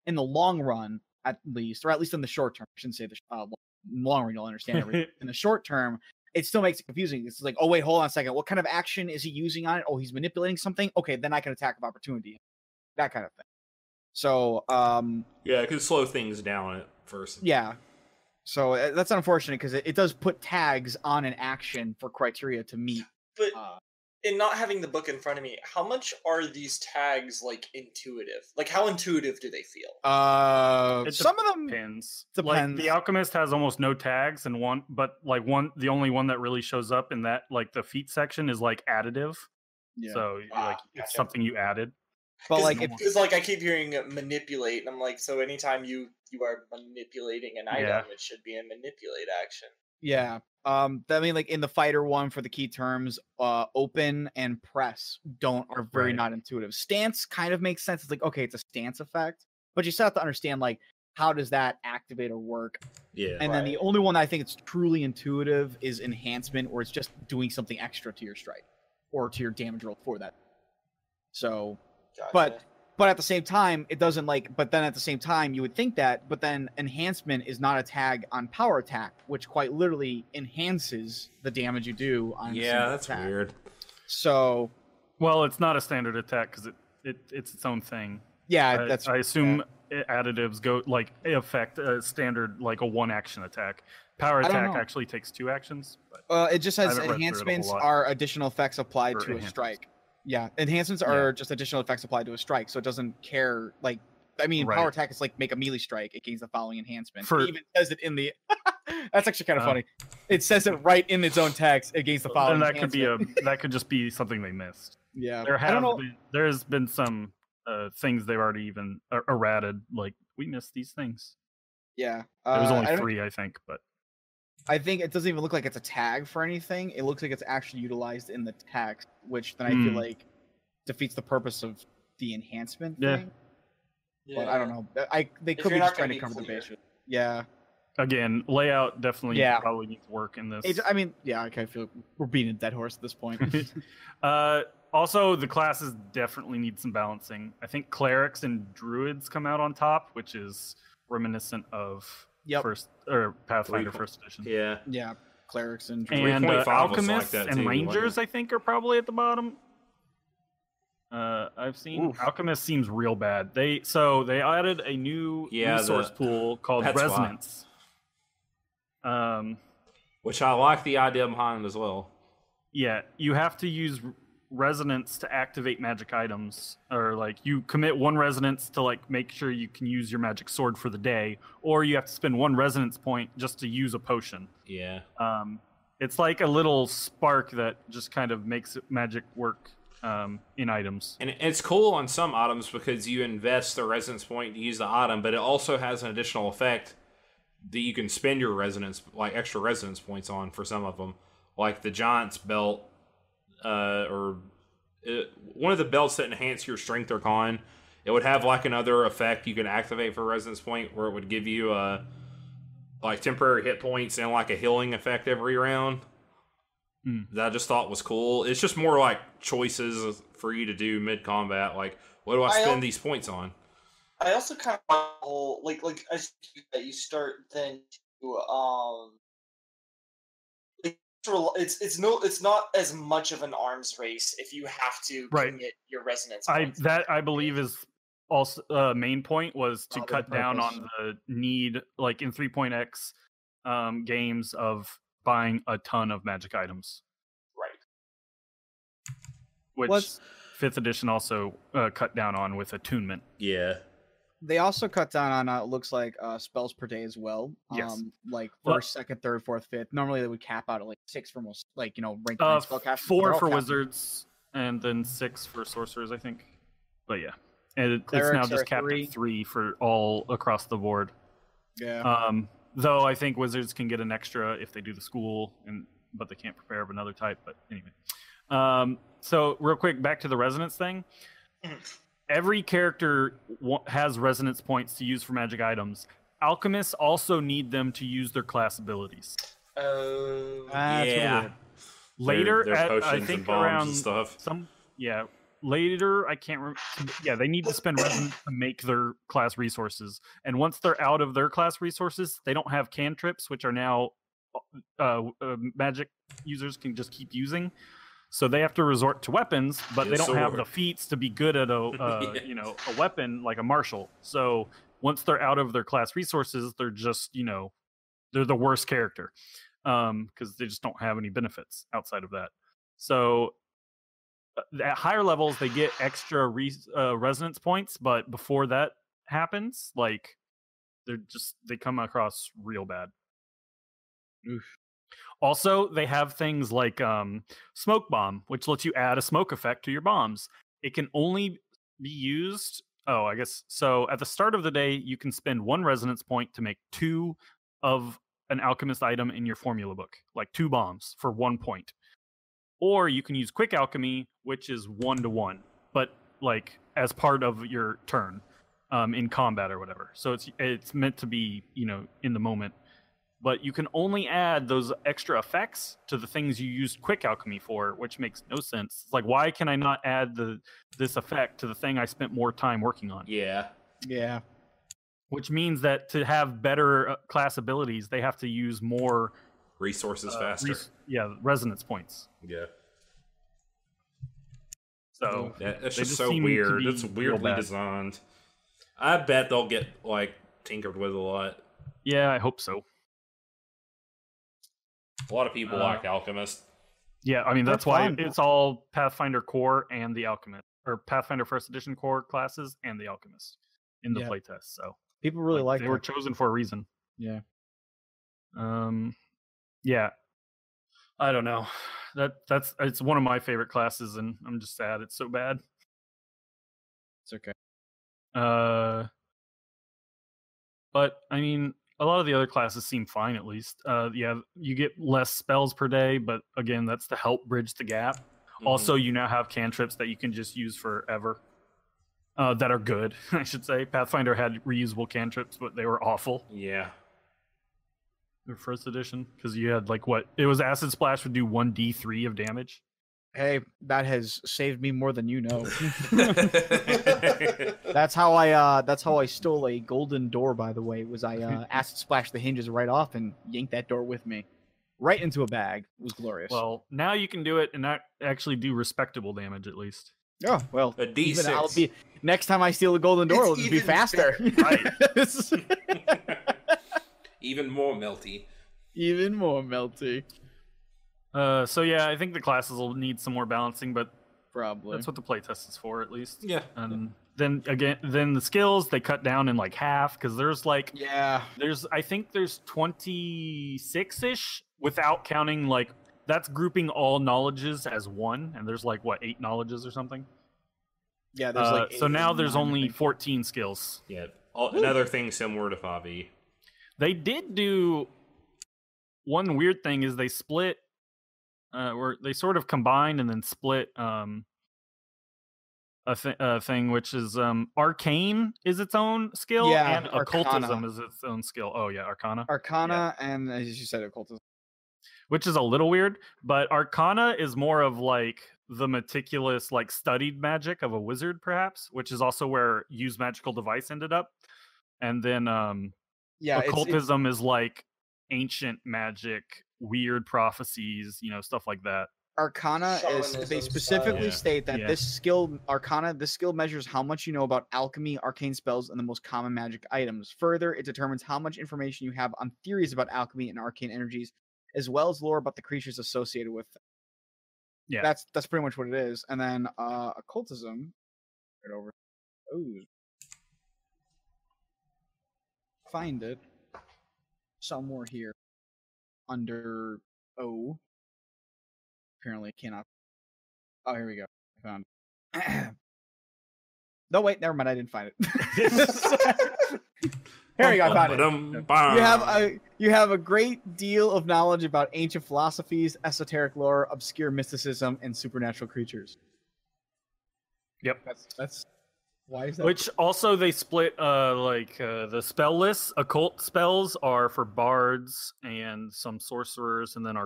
in the long run, at least, or at least in the short term. I shouldn't say the long run, you'll understand everything. In the short term, it still makes it confusing. It's like, oh, wait, hold on a second. What kind of action is he using on it? Oh, he's manipulating something? Okay, then I can attack of opportunity. That kind of thing. So, it could slow things down at first. Yeah. So that's unfortunate because it does put tags on an action for criteria to meet. But in not having the book in front of me, how much are these tags like intuitive? Like, how intuitive do they feel? Some of them depends. Depends. Like, the Alchemist has almost no tags, and the only one that really shows up in that, like, the feat section is like additive. Yeah. So it's something you added. But like, it's like I keep hearing manipulate, and I'm like, so anytime you are manipulating an item, it should be a manipulate action. Yeah. I mean, like in the fighter one for the key terms, open and press are very not intuitive. Stance kind of makes sense. It's like, okay, it's a stance effect, but you still have to understand, like, how does that activate or work? Yeah. And then the only one that I think it's truly intuitive is enhancement, or it's just doing something extra to your strike or to your damage roll for that. So, gotcha. But at the same time, it doesn't but then at the same time, you would think that, but then enhancement is not a tag on power attack, which quite literally enhances the damage you do on that's attack. Weird. So, well, it's not a standard attack because it's its own thing. Yeah, I assume additives affect a standard, like a 1 action attack. Power attack actually takes 2 actions. But it just says enhancements are additional effects applied to a strike. Yeah, enhancements are just additional effects applied to a strike, so it doesn't care. Like, I mean, power attack is like make a melee strike. It gains the following enhancement. It even says it in the. That's actually kind of funny. It says it right in its own text. It gains the following. And that could just be something they missed. Yeah, there's been some things they've already even errated. Like, we missed these things. Yeah, there was only 3, I think, but. I think it doesn't even look like it's a tag for anything. It looks like it's actually utilized in the text, which then I feel like defeats the purpose of the enhancement Yeah. thing. But I don't know. They If could you're be not just trying gonna to be cover the clear. base. Yeah. Again, layout definitely Yeah. probably needs work in this. I mean, yeah, I kind of feel like we're beating a dead horse at this point. Also, the classes definitely need some balancing. I think clerics and druids come out on top, which is reminiscent of Pathfinder 3. First Edition. Yeah. Yeah, clerics and And 3.5 was like alchemists that and too, rangers, wasn't I think, are probably at the bottom. I've seen Oof. alchemist seems real bad. They added a new resource pool called that's why. resonance. Which I like the idea behind as well. Yeah, you have to use resonance to activate magic items, or like you commit 1 resonance to like make sure you can use your magic sword for the day, or you have to spend 1 resonance point just to use a potion. Yeah. It's like a little spark that just kind of makes magic work in items. And it's cool on some items because you invest the resonance point to use the item, but it also has an additional effect that you can spend your resonance, like extra resonance points on for some of them. Like the Giant's Belt, one of the belts that enhance your strength or con, it would have like another effect you can activate for resonance point where it would give you like temporary hit points and like a healing effect every round. That I just thought was cool. It's just more like choices for you to do mid combat. Like, what do I spend these points on? I also kind of like as you start then to it's not as much of an arms race if you have to commit your resonance points. I believe is also main point was to cut down on the need, like in 3.x games, of buying a ton of magic items. Right. Which 5th edition also cut down on with attunement. Yeah. They also cut down on it looks like spells per day as well. Yes. Like first, second, third, fourth, fifth. Normally they would cap out at like 6 for most, like rank 9 spell cast. 4 for wizards and then 6 for sorcerers, I think. But yeah, and it's now just capped at 3 for all across the board. Yeah. Though I think wizards can get an extra if they do the school, but they can't prepare of another type. But anyway, so real quick, back to the resonance thing. Every character has resonance points to use for magic items. Alchemists also need them to use their class abilities. Yeah. Later, I think and bombs around and stuff. Later, I can't remember. Yeah, they need to spend resonance to make their class resources. And once they're out of their class resources, they don't have cantrips, which are now magic users can just keep using. So they have to resort to weapons, but they don't have the feats to be good at a weapon like a martial. So once they're out of their class resources, they're just they're the worst character because they just don't have any benefits outside of that. So at higher levels, they get extra resonance points, but before that happens, like they come across real bad. Oof. Also, they have things like smoke bomb, which lets you add a smoke effect to your bombs. It can only be used. Oh, I guess so. At the start of the day, you can spend 1 resonance point to make 2 of an alchemist item in your formula book, like 2 bombs for 1 point. Or you can use quick alchemy, which is 1-to-1, but like as part of your turn in combat or whatever. So it's meant to be in the moment. But you can only add those extra effects to the things you used quick alchemy for, which makes no sense. It's like, why can I not add this effect to the thing I spent more time working on? Yeah. Yeah. Which means that to have better class abilities, they have to use more resources faster. Resonance points. Yeah. So that's just so weird. It's weirdly designed. I bet they'll get tinkered with a lot. Yeah, I hope so. A lot of people like Alchemist. Yeah, I mean that's why it's all Pathfinder core and the Alchemist, or Pathfinder First Edition core classes and the Alchemist in the playtest. So people really like they were chosen for a reason. Yeah. Yeah. I don't know. It's one of my favorite classes, and I'm just sad it's so bad. It's okay. But I mean, a lot of the other classes seem fine, at least. You get less spells per day, but again, that's to help bridge the gap. Also, you now have cantrips that you can just use forever. That are good, I should say. Pathfinder had reusable cantrips, but they were awful. Yeah. The first edition, because you had like what it was. Acid Splash would do 1d3 of damage. Hey, that has saved me more than you know. That's how I stole a golden door. By the way, was I acid splashed the hinges right off and yanked that door with me, right into a bag. It was glorious. Well, now you can do it and not actually do respectable damage at least. Oh well, a D6. Next time I steal a golden door, it'll just be faster. Right. Even more melty. Even more melty. So yeah, I think the classes will need some more balancing, but probably that's what the playtest is for, at least. Yeah. And then the skills they cut down in like half because there's like I think there's 26-ish without counting like that's grouping all knowledges as one, and there's like what 8 knowledges or something. Yeah. There's like so now there's only 14 skills. Yeah. Another thing similar to 5e. They did do one weird thing is they split. Where they sort of combined and then split a thing which is arcane is its own skill and occultism is its own skill. Oh yeah, arcana and as you said, occultism, which is a little weird, but arcana is more of like the meticulous like studied magic of a wizard perhaps, which is also where use magical device ended up. And then occultism is like ancient magic, weird prophecies, stuff like that. Arcana is they specifically state that this skill measures how much you know about alchemy, arcane spells, and the most common magic items. Further, it determines how much information you have on theories about alchemy and arcane energies, as well as lore about the creatures associated with them. Yeah, that's pretty much what it is. And then occultism, right over. Ooh, find it somewhere here under O. Apparently cannot. Oh, here we go. I found it. No, wait, never mind. I didn't find it. Here we go. I found it. You have a great deal of knowledge about ancient philosophies, esoteric lore, obscure mysticism, and supernatural creatures. Yep. That's why is that? Which also they split the spell lists. Occult spells are for bards and some sorcerers, and then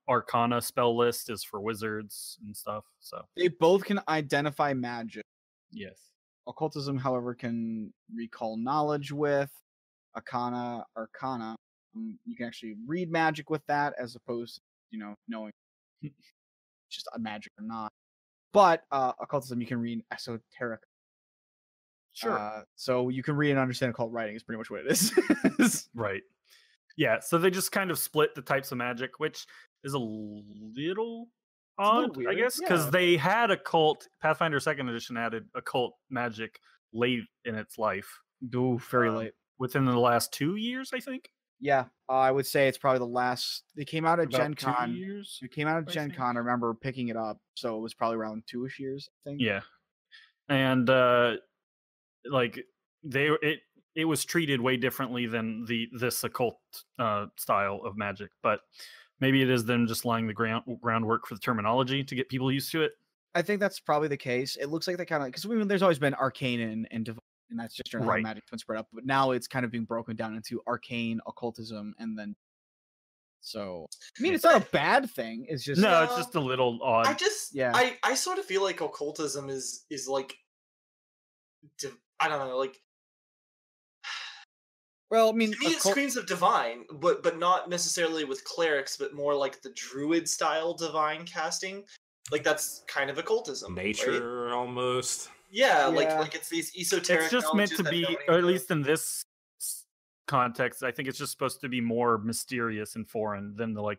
arcana spell list is for wizards and stuff. So they both can identify magic. Yes. Occultism, however, can recall knowledge with. Arcana. You can actually read magic with that, as opposed to knowing just a magic or not. But occultism, you can read esoteric. Sure. So you can read and understand occult writing is pretty much what it is. Right. Yeah. So they just kind of split the types of magic, which is a little odd, I guess, because they had occult. Pathfinder 2nd Edition added occult magic late in its life. Ooh, very late. Within the last 2 years, I think. Yeah, I would say it's probably the last. They came out at Gencon. 2 years. It came out at Gencon. I remember picking it up, so it was probably around 2-ish years, I think. Yeah, and it was treated way differently than this occult style of magic, but maybe it is them just laying the groundwork for the terminology to get people used to it. I think that's probably the case. It looks like they kind of, because there's always been arcane and divine, and that's just how magic's been spread up. But now it's kind of being broken down into arcane, occultism, and then. So it's not a bad thing. It's just it's just a little odd. I sort of feel like occultism is like. I don't know, like. Well, to me, it screams of divine, but not necessarily with clerics, but more like the druid style divine casting. Like that's kind of occultism, nature, right? Almost. Yeah, like it's these esoteric. It's just meant to be, or at least in this context, I think it's just supposed to be more mysterious and foreign than the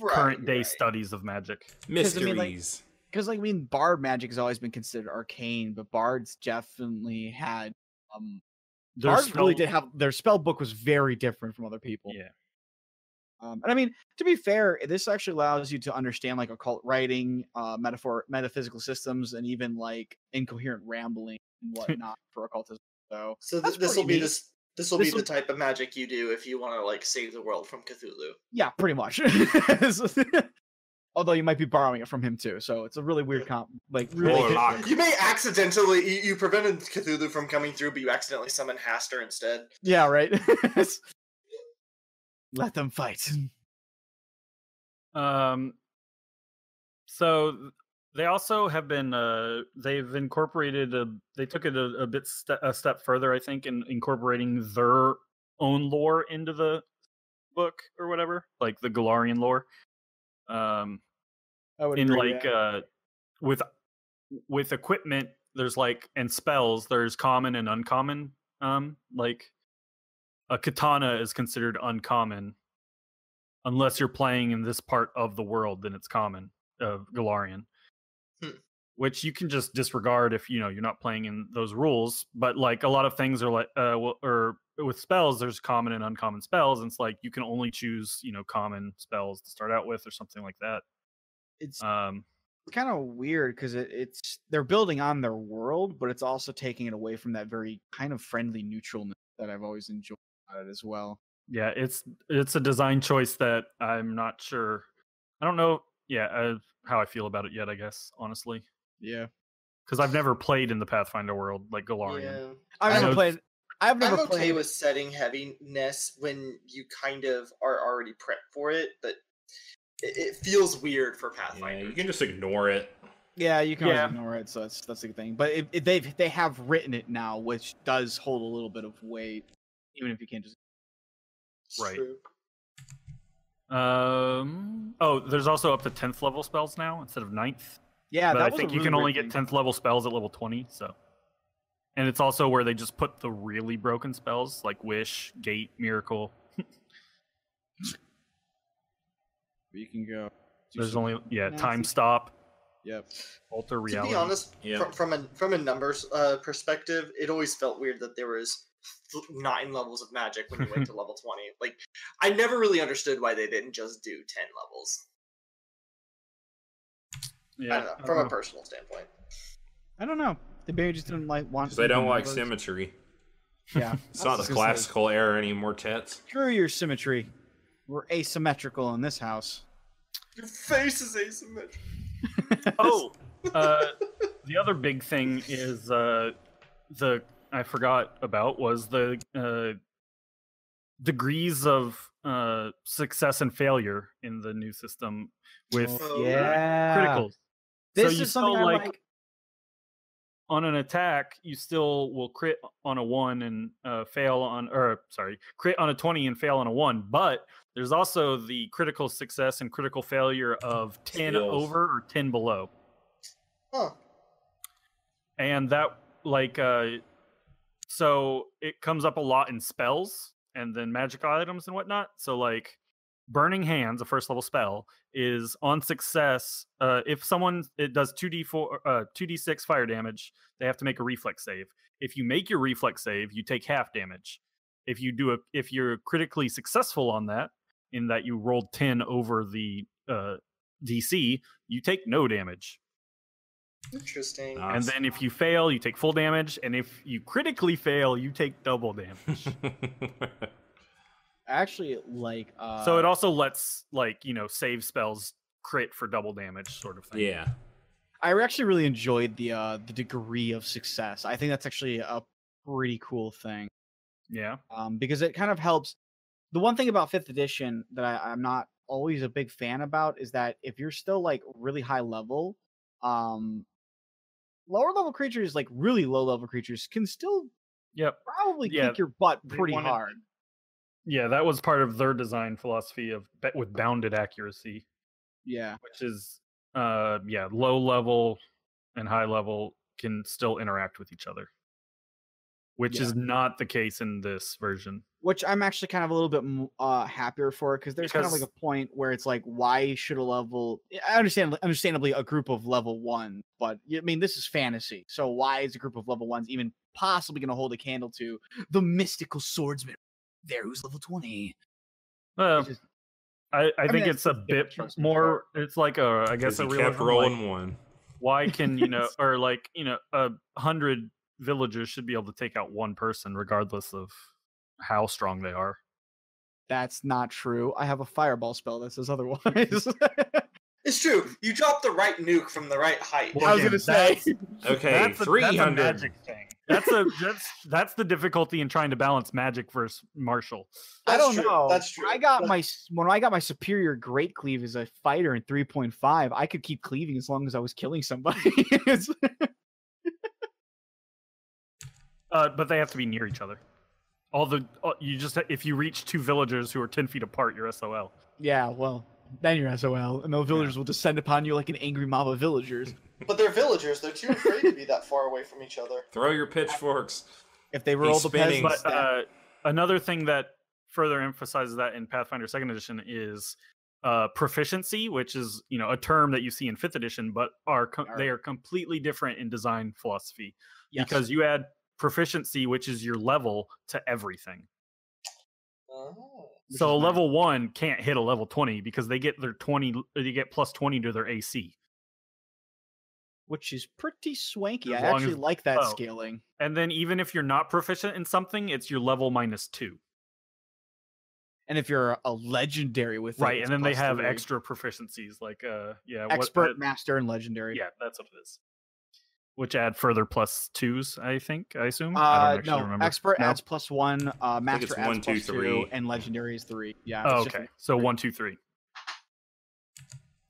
current day studies of magic. Mysteries. Because bard magic has always been considered arcane, but bards definitely had bards really did have their spell book was very different from other people. Yeah. And to be fair, this actually allows you to understand like occult writing, metaphysical systems, and even like incoherent rambling and whatnot for occultism. So this will be the type of magic you do if you want to like save the world from Cthulhu. Yeah, pretty much. Although you might be borrowing it from him too, so it's a really weird really. Warlock. You may accidentally you prevented Cthulhu from coming through, but you accidentally summoned Haster instead. Yeah, right. Let them fight. So they also have been they've incorporated they took it a step further, I think, in incorporating their own lore into the book or whatever, like the Galarian lore. I would in agree, like yeah. with equipment, there's like, and spells, there's common and uncommon. Like a katana is considered uncommon unless you're playing in this part of the world, then it's common, Galarian. Which you can just disregard if you're not playing in those rules. But like a lot of things are like or with spells, there's common and uncommon spells, and it's like you can only choose common spells to start out with or something like that. It's kind of weird because they're building on their world, but it's also taking it away from that very kind of friendly neutralness that I've always enjoyed about it as well. Yeah, it's a design choice that I'm not sure. I don't know. Yeah, how I feel about it yet. I guess honestly. Yeah, because I've never played in the Pathfinder world like Galarian. Yeah. I've never played. I'm okay with setting heaviness when you kind of are already prepped for it, but it feels weird for Pathfinder. Yeah, you can just ignore it. Yeah, you can always ignore it, so that's the thing. But they have written it now, which does hold a little bit of weight, even if you can't just. Right. True. Oh, there's also up to 10th level spells now instead of 9th. Yeah, but I think you can only get 10th level spells at level 20. So, and it's also where they just put the really broken spells like Wish, Gate, Miracle. You can go. There's only Time Stop. Yep. Alter Reality. To be honest, from a numbers perspective, it always felt weird that there was 9 levels of magic when you went to level 20. Like, I never really understood why they didn't just do 10 levels. Yeah, I don't know, from a personal standpoint. I don't know. They maybe just didn't want. Because they don't like symmetry. Yeah, it's not the classical era anymore, Tets. Screw your symmetry. We're asymmetrical in this house. Your face is asymmetrical. The other big thing is I forgot about was the degrees of success and failure in the new system with criticals. This is something I like. On an attack, you still will crit on a 1 and crit on a 20 and fail on a 1. But there's also the critical success and critical failure of 10 over or 10 below. Huh. And that so it comes up a lot in spells and then magic items and whatnot. So like Burning Hands, a first level spell, is on success. If it does 2d6 fire damage, they have to make a reflex save. If you make your reflex save, you take half damage. If you're critically successful on that, in that you rolled 10 over the DC, you take no damage. Interesting. And then if you fail, you take full damage, and if you critically fail, you take double damage. Actually, so it also lets save spells crit for double damage, sort of thing. Yeah, I actually really enjoyed the degree of success. I think that's actually a pretty cool thing. Yeah. Because it kind of helps. The one thing about 5th edition that I'm not always a big fan about is that if you're still like really high level, lower level creatures, like really low level creatures, can still probably kick your butt pretty hard. Yeah, that was part of their design philosophy with bounded accuracy. Yeah. Which is low level and high level can still interact with each other. Which is not the case in this version. Which I'm actually kind of a little bit happier for, because there's kind of like a point where it's like, why should a level? I understandably, a group of level 1, but I mean, this is fantasy, so why is a group of level 1s even possibly going to hold a candle to the mystical swordsman there who's level 20? I think it's a bit more. It's like I guess a real. Kept rolling 1. Why can 100 villagers should be able to take out 1 person regardless of how strong they are? That's not true. I have a fireball spell that says otherwise. It's true. You drop the right nuke from the right height. Well, I was gonna say. Okay, That's a 300. magic thing. That's the difficulty in trying to balance magic versus martial. I don't true. know. That's true. When I got my superior great cleave as a fighter in 3.5, I could keep cleaving as long as I was killing somebody. But they have to be near each other. If you reach 2 villagers who are 10 feet apart, you're SOL. Yeah, well, then you're SOL, and those villagers will descend upon you like an angry mob of villagers. But they're villagers. They're too afraid to be that far away from each other. Throw your pitchforks. If they roll the spinning. peasants, But another thing that further emphasizes that in Pathfinder 2nd Edition is proficiency, which is a term that you see in 5th Edition, but they are completely different in design philosophy. yes. Because you add proficiency, which is your level, to everything. Oh. So level 1 can't hit a level 20 because they get plus 20 to their AC. Which is pretty swanky. As I long actually as- like that oh. scaling. And then even if you're not proficient in something, it's your level -2. And if you're a legendary with it, Right, it's and then they plus have 3. extra proficiencies like Expert, master, and legendary. Yeah, that's what it is. Which add further +2s, I assume. I don't actually No, remember. expert No? adds +1, master it's adds 1, 2, +2, 3. and legendary is 3. Yeah. Oh, it's just okay. So 1, 2, 3.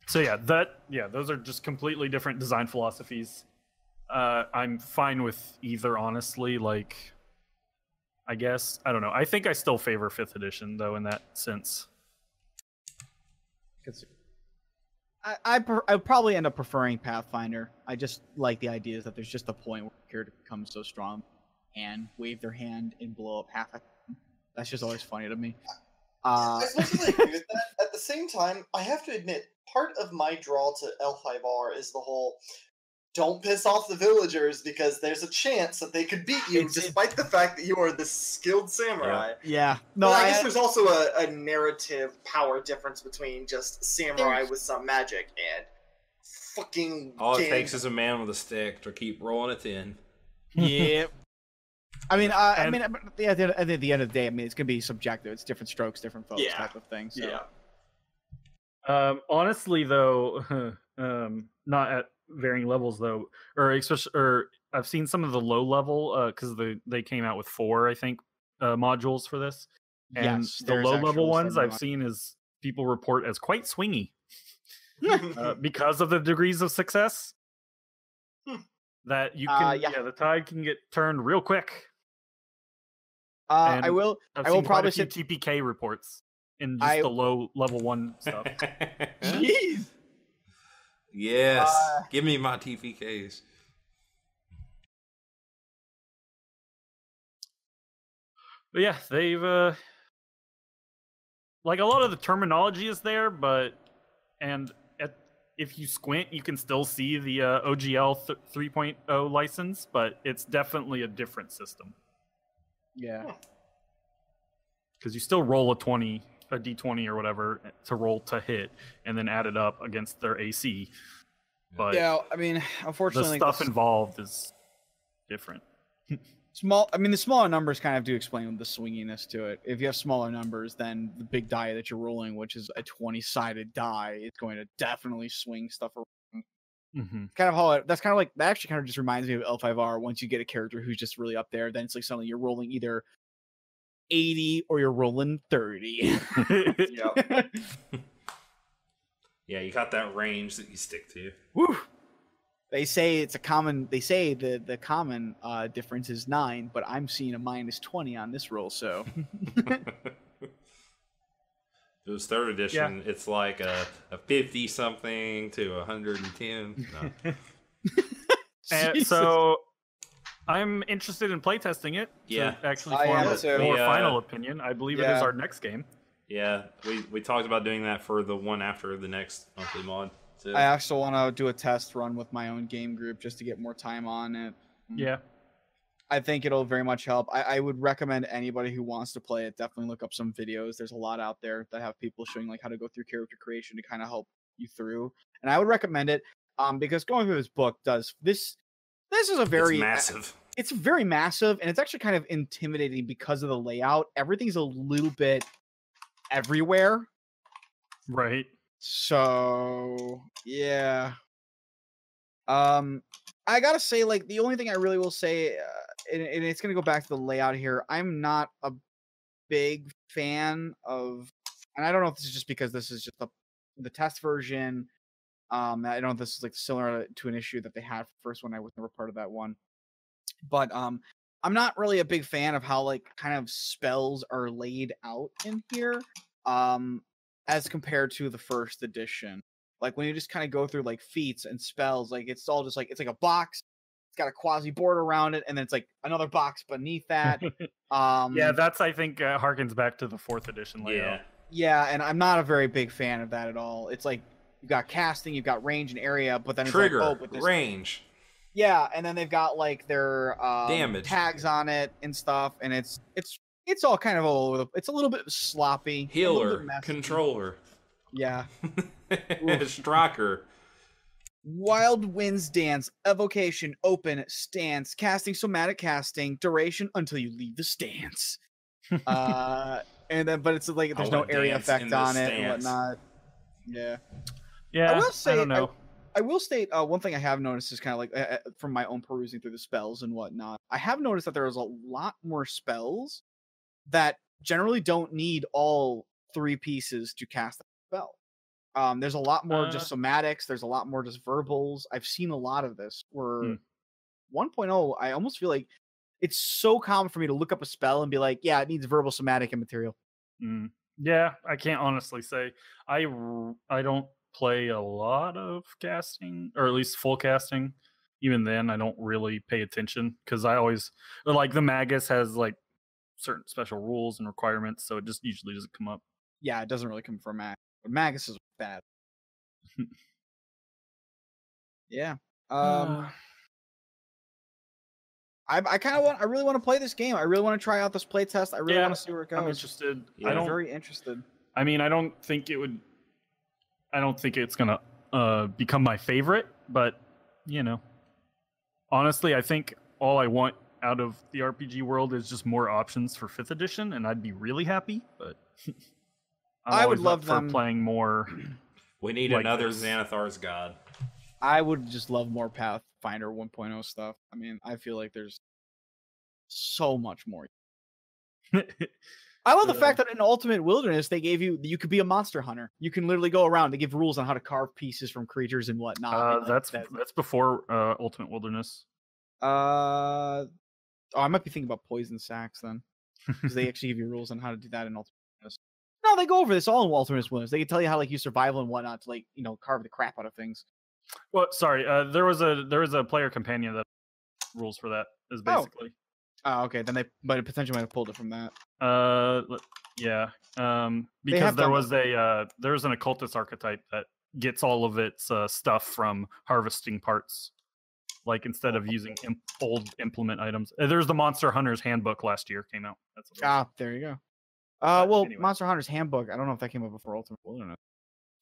So those are just completely different design philosophies. I'm fine with either, honestly. Like, I guess I don't know. I think I still favor 5th Edition though in that sense. I'd probably end up preferring Pathfinder. I just like the idea that there's just a point where the character becomes so strong and wave their hand and blow up half. That's just always funny to me. I totally agree with that. At the same time, I have to admit, part of my draw to L5R is the whole don't piss off the villagers because there's a chance that they could beat you despite the fact that you are this skilled samurai. Yeah. No, But I guess there's also a narrative power difference between just samurai with some magic and fucking All it takes is a man with a stick to keep rolling it in. Yeah. I mean, at the end of the day, I mean, it's gonna be subjective. It's different strokes, different folks, type of thing. So. Yeah. Honestly, though, not at varying levels though, I've seen some of the low level because they came out with 4, I think, modules for this, and Yes, the there's low level actual ones I've modules. seen is people report as quite swingy because of the degrees of success. That you can, the tide can get turned real quick. I will probably say say TPK reports in just the low level 1 stuff. Jeez. Yes, give me my TPKs. But yeah, they've like a lot of the terminology is there, if you squint, you can still see the OGL 3.0 license, but it's definitely a different system. Yeah. Because you still roll a D20 or whatever to roll to hit, and then add it up against their AC. But yeah, I mean, unfortunately, the stuff involved is different. The smaller numbers kind of do explain the swinginess to it. If you have smaller numbers, then the big die that you're rolling, which is a 20-sided die, it's going to definitely swing stuff around. Mm-hmm. That actually kind of just reminds me of L5R. Once you get a character who's just really up there, then it's like suddenly you're rolling either 80 or you're rolling 30. Yep. Yeah, you got that range that you stick to. Woo! They say the common difference is 9, but I'm seeing a -20 on this roll, so. If it was 3rd edition, it's like a 50 something to 110. No. So I'm interested in playtesting it. Yeah. To actually form a more final opinion. I believe it is our next game. Yeah, we talked about doing that for the one after the next monthly mod. So. I also want to do a test run with my own game group just to get more time on it. Yeah. I think it'll very much help. I would recommend anybody who wants to play it, definitely look up some videos. There's a lot out there that have people showing like how to go through character creation to kind of help you through. And I would recommend it because going through this book does this is a very massive. It's very massive, and it's actually kind of intimidating because of the layout. Everything's a little bit everywhere. Right. So yeah. I gotta say, like, the only thing I really will say, and it's gonna go back to the layout here. I'm not a big fan of, and I don't know if this is just because this is just the test version. I don't know if this is like similar to an issue that they had for the first one. I was never part of that one, but I'm not really a big fan of how like kind of spells are laid out in here, as compared to the first edition. Like when you just kind of go through like feats and spells, like it's all just like it's like a box. It's got a quasi board around it, and then it's like another box beneath that. Yeah, that's I think harkens back to the 4th edition layout. Yeah, and I'm not a very big fan of that at all. It's like you've got casting, you've got range and area, but then trigger, it's like, with this range. Yeah, and then they've got like their damage tags on it and stuff, and it's all kind of all over the. It's a little bit sloppy. Healer, controller. Yeah. Striker. Wild Winds Dance, Evocation, Open, Stance, Casting, Somatic Casting, Duration until you leave the stance. And then, but it's like there's no area effect on it and whatnot. Yeah. Yeah. I will say, I don't know. I will state one thing I have noticed is kind of like from my own perusing through the spells and whatnot. I have noticed that there's a lot more spells that generally don't need all 3 pieces to cast a spell. There's a lot more just somatics. There's a lot more just verbals. I've seen a lot of this where 1.0, I almost feel like it's so common for me to look up a spell and be like, yeah, it needs verbal, somatic, and material. Yeah, I can't honestly say. I don't play a lot of casting, or at least full casting. Even then, I don't really pay attention because I always like the Magus has like certain special rules and requirements, so it just usually doesn't come up. Yeah, it doesn't really come from Magus. But Magus is bad. Yeah. I really want to play this game. I really want to try out this playtest. I really want to see where it goes. I'm interested. Yeah, I'm very interested. I mean, I don't think it's gonna become my favorite, but you know, honestly, I think all I want out of the RPG world is just more options for 5th edition, and I'd be really happy. But I would love for playing more. We need like another Xanathar's God. I would just love more Pathfinder 1.0 stuff. I mean, I feel like there's so much more. I love the fact that in Ultimate Wilderness, they gave you could be a monster hunter. You can literally go around. They give rules on how to carve pieces from creatures and whatnot. That's before Ultimate Wilderness. I might be thinking about Poison Sacks then, because they actually give you rules on how to do that in Ultimate Wilderness. No, they go over this all in Ultimate Wilderness. They can tell you how like use survival and whatnot to like carve the crap out of things. Well, sorry, there was a player companion that rules for that is basically. Oh, okay. Then they potentially might have pulled it from that. Yeah. Because there's an occultist archetype that gets all of its stuff from harvesting parts. Like instead of using old implement items. There's the Monster Hunter's Handbook last year came out. That's what there you go. Anyway. Monster Hunter's Handbook. I don't know if that came up before Ultimate Wilderness.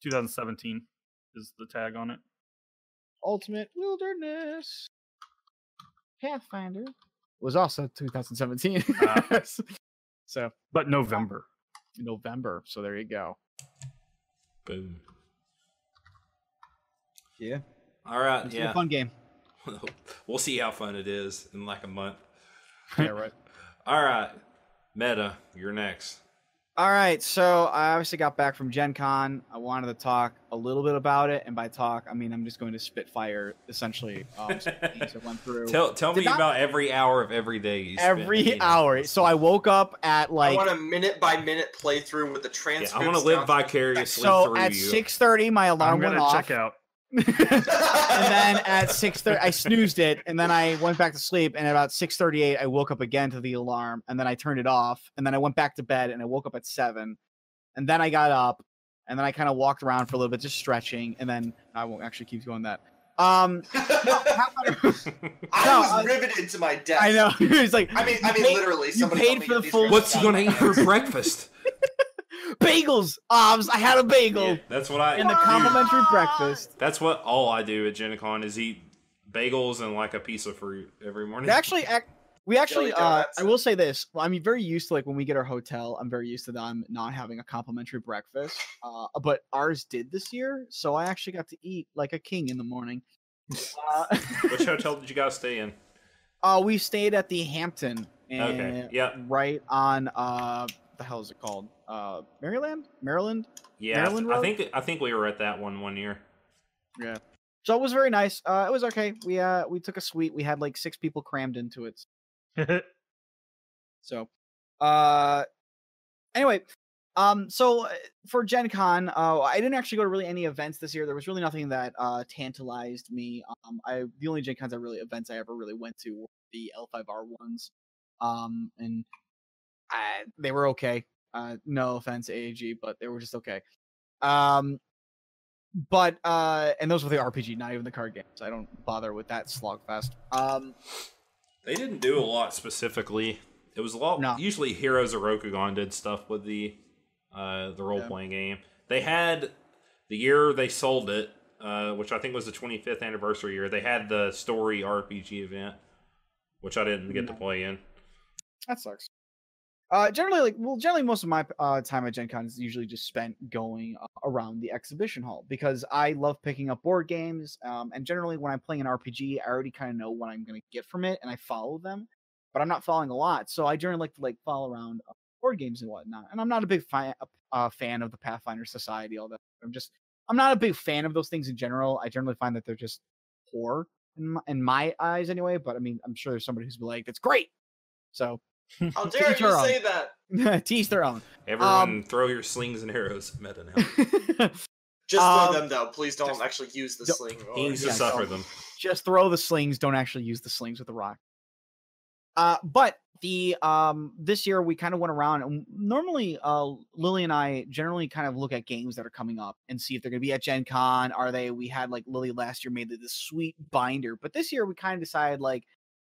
2017 is the tag on it. Ultimate Wilderness. Pathfinder was also 2017. So, but November. So there you go. Boom. Yeah. All right. It's a fun game. We'll see how fun it is in like a month. Yeah, right. All right. Meta, you're next. All right, so I obviously got back from Gencon. I wanted to talk a little bit about it, and by talk, I mean I'm just going to spitfire essentially. Things I went through. Tell me about every hour of every day you spent. Every hour. So I woke up at like. I want a minute by minute playthrough with the transcripts. Yeah, I want to live vicariously through you. So at 6:30, my alarm went off. Check out. And then at 6:30, I snoozed it, and then I went back to sleep. And at about 6:38, I woke up again to the alarm, and then I turned it off. And then I went back to bed, and I woke up at 7. And then I got up, and then I kind of walked around for a little bit, just stretching. And then I won't actually keep going that. I was riveted to my desk. I know. It's like I mean, literally. Somebody paid for the full. What's he gonna eat for breakfast? Bagels. I had a bagel. Yeah, that's what I. In the complimentary breakfast. That's what all I do at Gencon is eat bagels and like a piece of fruit every morning. Actually, We actually, Jelly donuts. I will say this. Well, I'm very used to, like, when we get our hotel, I'm very used to them not having a complimentary breakfast. But ours did this year, so I actually got to eat like a king in the morning. Which hotel did you guys stay in? We stayed at the Hampton. Okay, yep. Right on, the hell is it called? Maryland? Yeah, Maryland Road? I think we were at that one year. Yeah. So it was very nice. It was okay. We took a suite. We had like 6 people crammed into it. So, anyway, so for Gen Con, I didn't actually go to really any events this year. There was really nothing that tantalized me. The only Gen Cons events I ever really went to were the L5R ones. And they were okay. No offense, AAG, but they were just okay. But and those were the RPG, not even the card games. I don't bother with that slogfest. They didn't do a lot specifically. It was a lot. No. Usually, Heroes of Rokugan did stuff with the role playing game. They had the year they sold it, which I think was the 25th anniversary year. They had the story RPG event, which I didn't get to play in. That sucks. Generally most of my time at Gen Con is usually just spent going around the exhibition hall because I love picking up board games. And generally, when I'm playing an RPG, I already kind of know what I'm going to get from it, and I follow them. But I'm not following a lot, so I generally like to follow around board games and whatnot. And I'm not a big fan of the Pathfinder Society. All that. I'm not a big fan of those things in general. I generally find that they're just poor in my eyes, anyway. But I mean, I'm sure there's somebody who's like, "That's great." So. How dare you say that? Teach their own. Everyone, throw your slings and arrows. Meta now. Just throw them though. Please don't actually use the sling. He needs to suffer them. Just throw the slings. Don't actually use the slings with the rock. But the this year we kind of went around, and normally Lily and I generally kind of look at games that are coming up and see if they're going to be at Gen Con. Are they? We had like Lily last year made this sweet binder, but this year we kind of decided like,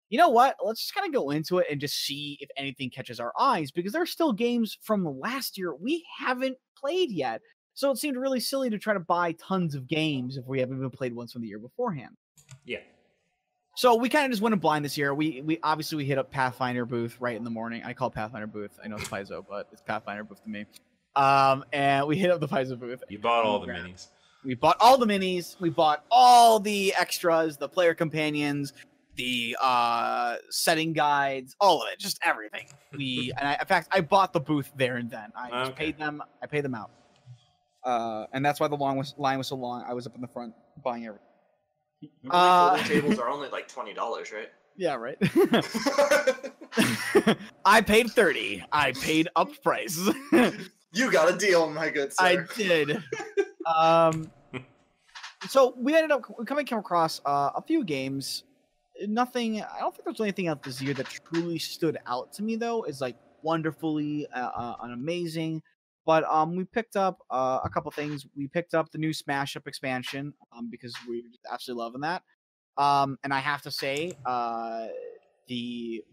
you know what? Let's just kind of go into it and just see if anything catches our eyes, because there are still games from last year we haven't played yet. So it seemed really silly to try to buy tons of games if we haven't even played ones from the year beforehand. Yeah. So we kind of just went in blind this year. We obviously hit up Pathfinder booth right in the morning. I call it Pathfinder booth. I know it's Paizo, but it's Pathfinder booth to me. And we hit up the Paizo booth. You bought all the minis. We bought all the minis. We bought all the extras, the player companions, the setting guides, all of it, just everything. In fact, I bought the booth there and then. I just paid them. I paid them out, and that's why the line was so long. I was up in the front buying everything. Folding tables are only like $20, right? Yeah, right. I paid $30. I paid up price. You got a deal, my good sir. I did. So we ended up came across a few games. Nothing. I don't think there's anything out this year that truly stood out to me, though. Is like wonderfully amazing. But we picked up a couple things. We picked up the new Smash Up expansion because we're absolutely loving that. And I have to say, the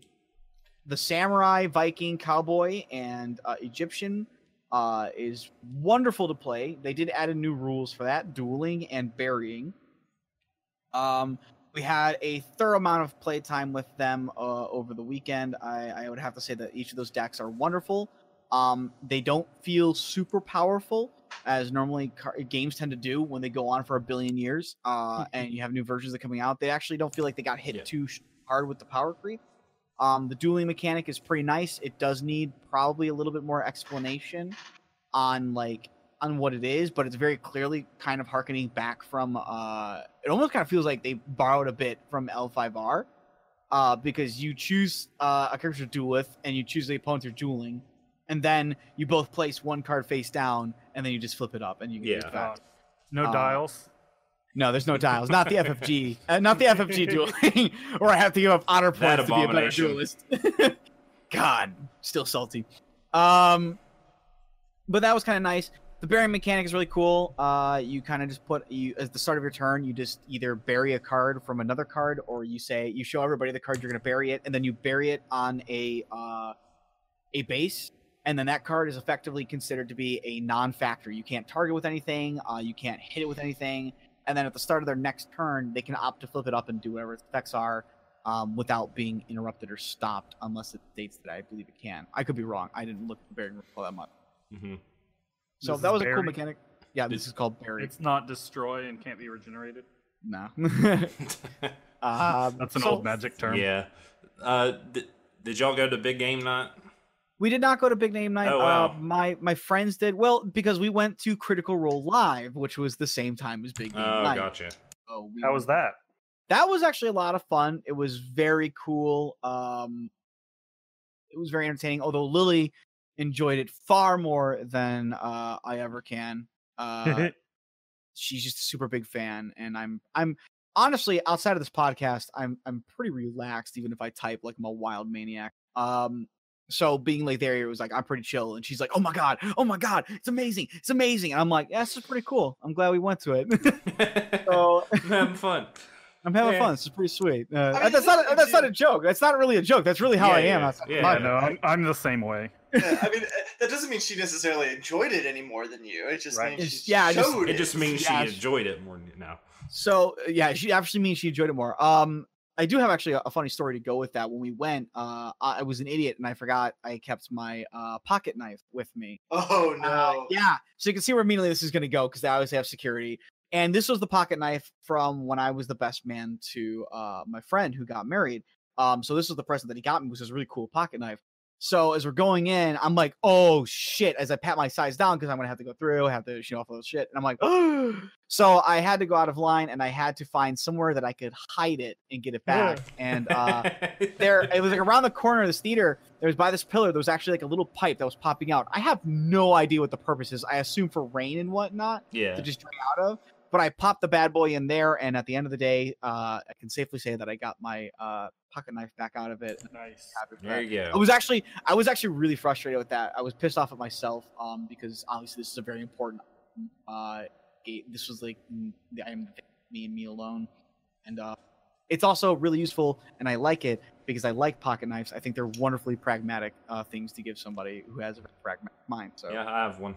Samurai, Viking, Cowboy, and Egyptian is wonderful to play. They did add in new rules for that, dueling and burying. We had a thorough amount of playtime with them over the weekend. I would have to say that each of those decks are wonderful. They don't feel super powerful, as normally games tend to do when they go on for a billion years, and you have new versions that are coming out. They actually don't feel like they got hit too hard with the power creep. The dueling mechanic is pretty nice. It does need probably a little bit more explanation on what it is, but it's very clearly kind of harkening back from it almost kind of feels like they borrowed a bit from L5R, because you choose a character to duel with, and you choose the opponent you're dueling, and then you both place one card face down, and then you just flip it up, and you get it back. No dials. No, there's no dials. Not the FFG. Not the FFG dueling, where I have to give up honor points to be a better duelist. God, still salty. But that was kind of nice. The burying mechanic is really cool. You kind of just at the start of your turn, you just either bury a card from another card, or you show everybody the card you're going to bury it, and then you bury it on a base. And then that card is effectively considered to be a non-factor. You can't target with anything. You can't hit it with anything. And then at the start of their next turn, they can opt to flip it up and do whatever its effects are. without being interrupted or stopped, unless it states that I believe it can. I could be wrong. I didn't look at the bearing all that much. Mm-hmm. So This that is was a cool Barry? mechanic. Yeah, this is called Barry. It's not destroy and can't be regenerated. No. That's an old magic term. Yeah. Did y'all go to big game night? We did not go to Big Name Night. Oh, wow. My friends did. Well, because we went to Critical Role Live, which was the same time as Big Name Night. Gotcha. So How was that? That was actually a lot of fun. It was very cool. It was very entertaining. Although Lily enjoyed it far more than I ever can. She's just a super big fan, and I'm honestly, outside of this podcast, I'm pretty relaxed, even if I type like I'm a wild maniac. So being like there, it was like I'm pretty chill, and she's like, oh my god, it's amazing, and I'm like, yeah, this is pretty cool. I'm glad we went to it. So I'm having fun. I'm having fun. This is pretty sweet. That's not a joke. That's not really a joke. That's really how I am. No, I'm the same way. Yeah, I mean, that doesn't mean she necessarily enjoyed it any more than you. It just means she showed it just means she enjoyed it more now. So yeah, she actually means she enjoyed it more. I do have actually a funny story to go with that. When we went, I was an idiot and I forgot I kept my pocket knife with me. Oh no! Yeah, so you can see where immediately this is going to go because they always have security. And this was the pocket knife from when I was the best man to my friend who got married. So this was the present that he got me, which was a really cool pocket knife. So as we're going in, I'm like, oh shit, as I pat my size down because I'm gonna have to go through, have to show off all this shit. And I'm like, oh. So I had to go out of line and I had to find somewhere that I could hide it and get it back. And there, it was like around the corner of this theater, there was by this pillar, there was actually like a little pipe that was popping out. I have no idea what the purpose is. I assume for rain and whatnot. Yeah. To just drain out of. But I popped the bad boy in there, and at the end of the day, I can safely say that I got my pocket knife back out of it. Nice. There you go. I was actually really frustrated with that. I was pissed off at myself because obviously this is a very important game. This was like I'm me and me alone, and it's also really useful, and I like it because I like pocket knives. I think they're wonderfully pragmatic things to give somebody who has a very pragmatic mind. So yeah, I have one.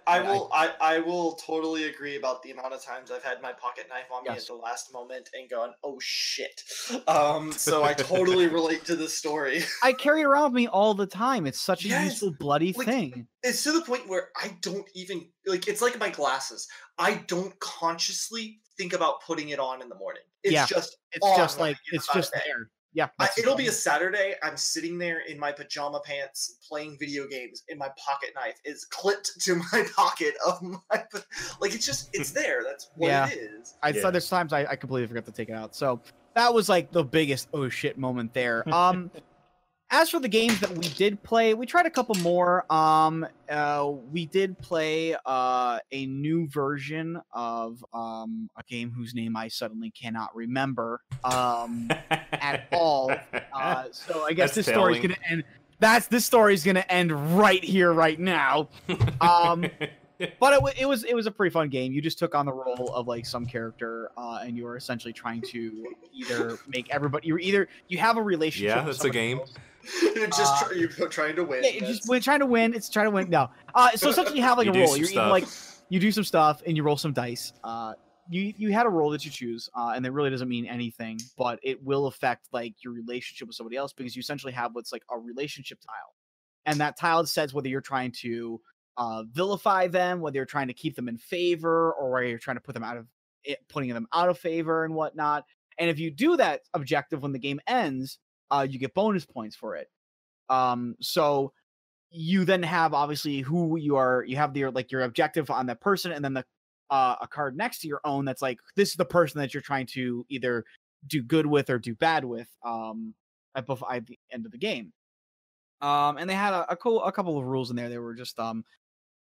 I will totally agree about the amount of times I've had my pocket knife on me Yes. at the last moment and gone, oh shit. So I totally relate to this story. I carry it around with me all the time. It's such a Yes, useful bloody like, thing. It's to the point where I don't even like. It's like my glasses. I don't consciously think about putting it on in the morning. It's Yeah, just It's on just when I like get it's out of just bed. there. Yeah, It'll be a Saturday. I'm sitting there in my pajama pants playing video games, and my pocket knife is clipped to my pocket of my. Like it's there. That's what Yeah. it is. I saw there's times I completely forgot to take it out. So that was like the biggest oh shit moment there. As for the games that we did play, we tried a couple more. We did play a new version of a game whose name I suddenly cannot remember at all. So I guess this story's gonna end. This story's gonna end right here, right now. But it was a pretty fun game. You just took on the role of like some character, and you were essentially trying to either make everybody. You have a relationship. Yeah, with that's a somebody game. else. You're trying to win. Yeah, we're trying to win. It's trying to win. No. So essentially, you have like You a do role. some You're either stuff. like you do some stuff and you roll some dice. You had a role that you choose, and it really doesn't mean anything, but it will affect like your relationship with somebody else because you essentially have what's like a relationship tile, and that tile says whether you're trying to vilify them, whether you're trying to keep them in favor, or whether you're trying to putting them out of favor and whatnot. And if you do that objective when the game ends, you get bonus points for it. So you then have obviously who you are. You have your objective on that person, and then a card next to your own that's like this is the person that you're trying to either do good with or do bad with at the end of the game. And they had a couple of rules in there. They were just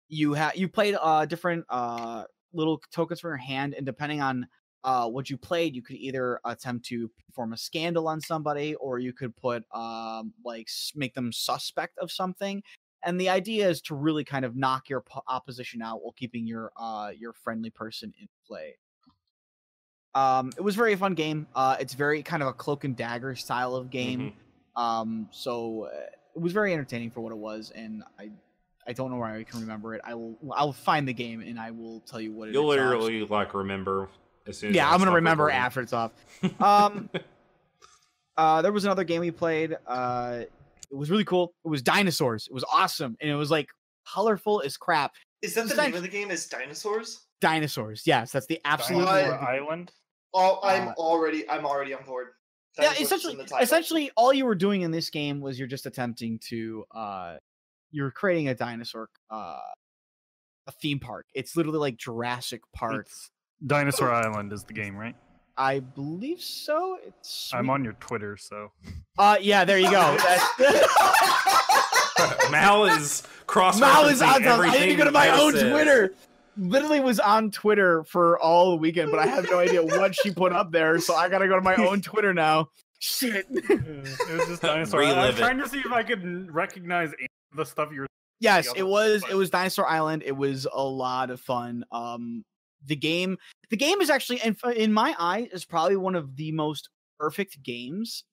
you played different little tokens from your hand, and depending on what you played, you could either attempt to perform a scandal on somebody, or you could put make them suspect of something. And the idea is to really kind of knock your opposition out while keeping your friendly person in play. It was a very fun game. It's very kind of a cloak and dagger style of game. So it was very entertaining for what it was, and I don't know where I can remember it. I'll find the game and I will tell you what it is. You'll literally like remember as soon as I'm gonna remember after it's off. There was another game we played. It was really cool. It was dinosaurs. It was awesome, and it was like colorful as crap. Is that the name of the game? Is Dinosaurs? Dinosaurs. Yes, that's the absolute Dinosaur name. Island. Oh, I'm already on board. Dinosaurs Yeah, essentially, all you were doing in this game was you're just attempting to you're creating a dinosaur a theme park. It's literally like Jurassic Park. It's Dinosaur Island is the game, right? I believe so. I'm on your Twitter, so. Yeah, there you go. Mal is cross. Mal is on. I need to go to my own says. Twitter. Literally was on Twitter for all the weekend, but I have no idea what she put up there, so I gotta go to my own Twitter now. Shit. It was just Dinosaur Island. I was trying to see if I could recognize the stuff you were. Yes, it was Dinosaur Island. It was a lot of fun. The game is actually, in my eye, is probably one of the most perfect games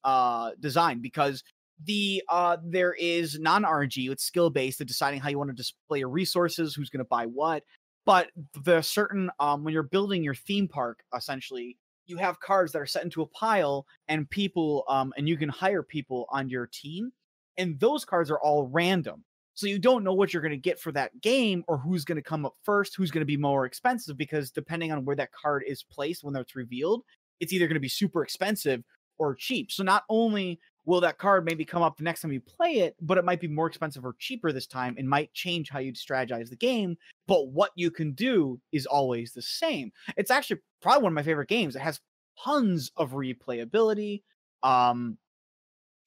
designed, because there is non-RNG. It's skill based, to deciding how you want to display your resources, who's going to buy what. But there's certain when you're building your theme park, essentially, you have cards that are set into a pile, and people and you can hire people on your team, and those cards are all random. So you don't know what you're going to get for that game, or who's going to come up first, who's going to be more expensive, because depending on where that card is placed when it's revealed, it's either going to be super expensive or cheap. So not only will that card maybe come up the next time you play it, but it might be more expensive or cheaper this time, and might change how you strategize the game. But what you can do is always the same. It's actually probably one of my favorite games. It has tons of replayability.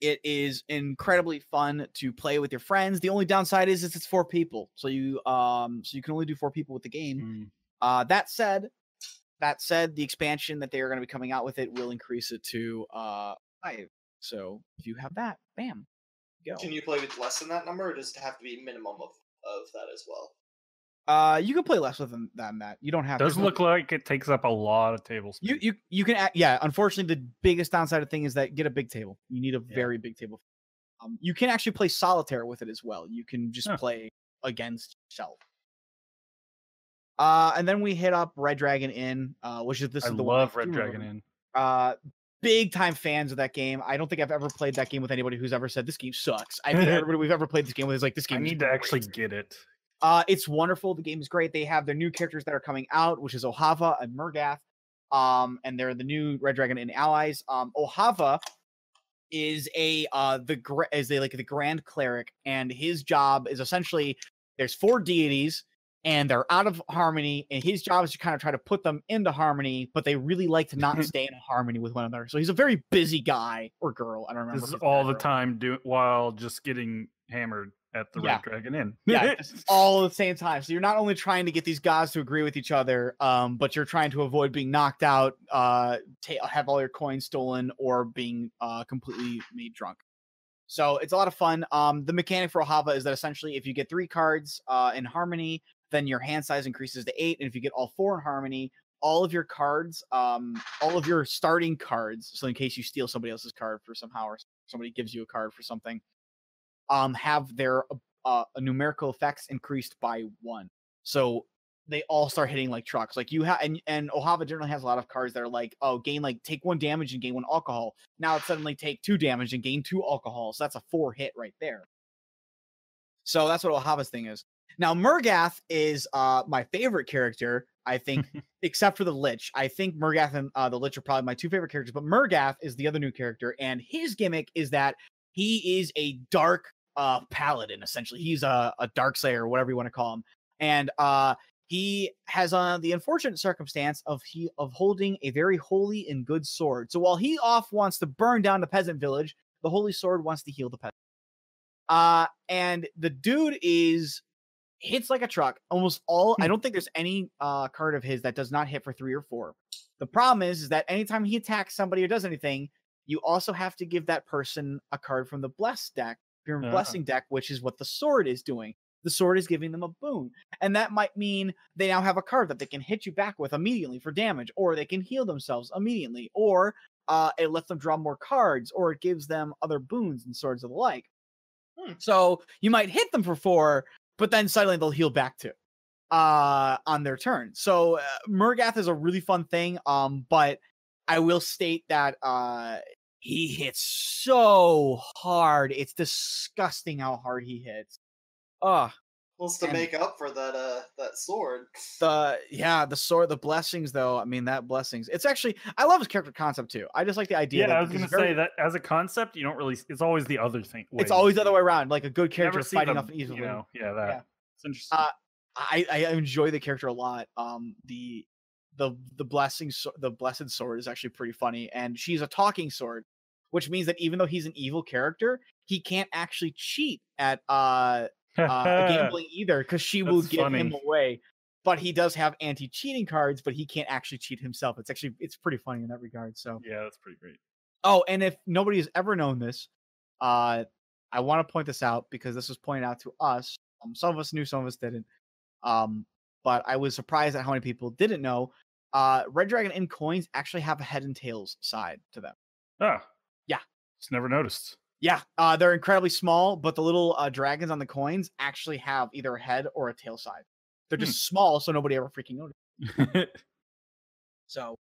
It is incredibly fun to play with your friends. The only downside is it's 4 people, so you can only do 4 people with the game. That said, the expansion that they are going to be coming out with it will increase it to 5. So if you have that, bam, go. Can you play with less than that number, or does it have to be minimum of that as well? You can play less than that. You don't have. Does look like it takes up a lot of table space. You can yeah. Unfortunately, the biggest downside of the thing is that get a big table. You need a very big table. You can actually play solitaire with it as well. You can just play against yourself. And then we hit up Red Dragon Inn, which is I love Red Dragon Inn. Big time fans of that game. I don't think I've ever played that game with anybody who's ever said this game sucks. I think everybody we've ever played this game with is like, this game. I need to actually get it. It's wonderful. The game is great. They have their new characters that are coming out, which is Ohava and Murgath. And they're the new Red Dragon Inn allies. Ohava is the Grand Cleric, and his job is essentially, there's 4 deities and they're out of harmony, and his job is to kind of try to put them into harmony, but they really like to not stay in harmony with one another. So he's a very busy guy or girl. I don't remember. This is all the time while just getting hammered at the Red Dragon Inn. Yeah, all at the same time. So you're not only trying to get these gods to agree with each other, but you're trying to avoid being knocked out, have all your coins stolen, or being completely made drunk. So it's a lot of fun. The mechanic for Ohava is that essentially if you get 3 cards in harmony, then your hand size increases to 8. And if you get all 4 in harmony, all of your cards, all of your starting cards, so in case you steal somebody else's card for somehow, or somebody gives you a card for something, have their numerical effects increased by 1. So they all start hitting like trucks. Like you have, and Ohava generally has a lot of cards that are like, take 1 damage and gain 1 alcohol. Now it's suddenly take 2 damage and gain 2 alcohol. So that's a 4 hit right there. So that's what Ohava's thing is. Now Murgath is my favorite character, I think, except for the Lich. I think Murgath and the Lich are probably my 2 favorite characters, but Murgath is the other new character, and his gimmick is that he is a dark paladin, essentially. He's a dark slayer, or whatever you want to call him. And he has the unfortunate circumstance of holding a very holy and good sword. So while he wants to burn down the peasant village, the holy sword wants to heal the peasant. And the dude hits like a truck. Almost all. I don't think there's any card of his that does not hit for 3 or 4. The problem is that anytime he attacks somebody or does anything, you also have to give that person a card from the blessed deck, your blessing deck, which is what the sword is doing. The sword is giving them a boon. And that might mean they now have a card that they can hit you back with immediately for damage, or they can heal themselves immediately, or it lets them draw more cards, or it gives them other boons and swords of the like. So you might hit them for 4, but then suddenly they'll heal back too on their turn. So Murgath is a really fun thing, but I will state that he hits so hard. It's disgusting how hard he hits. Ugh. Well, it's to make up for that sword. The sword, the blessings though. I mean, that blessings. It's actually, I love his character concept too. I just like the idea. Yeah, I was gonna say that as a concept, you don't really. It's always the other thing. It's always the other way around. Like a good character fighting off an evil. Yeah. It's interesting. I enjoy the character a lot. The blessings, the blessed sword is actually pretty funny, and she's a talking sword, which means that even though he's an evil character, he can't actually cheat at gambling either, because she will give him away. But he does have anti-cheating cards, but he can't actually cheat himself. It's pretty funny in that regard. So yeah, that's pretty great. Oh, and if nobody has ever known this, I want to point this out because this was pointed out to us. Some of us knew, some of us didn't. But I was surprised at how many people didn't know. Red Dragon in coins actually have a head and tails side to them. Ah, yeah, just never noticed. Yeah, they're incredibly small, but the little dragons on the coins actually have either a head or a tail side. They're just small, so nobody ever freaking noticed. So,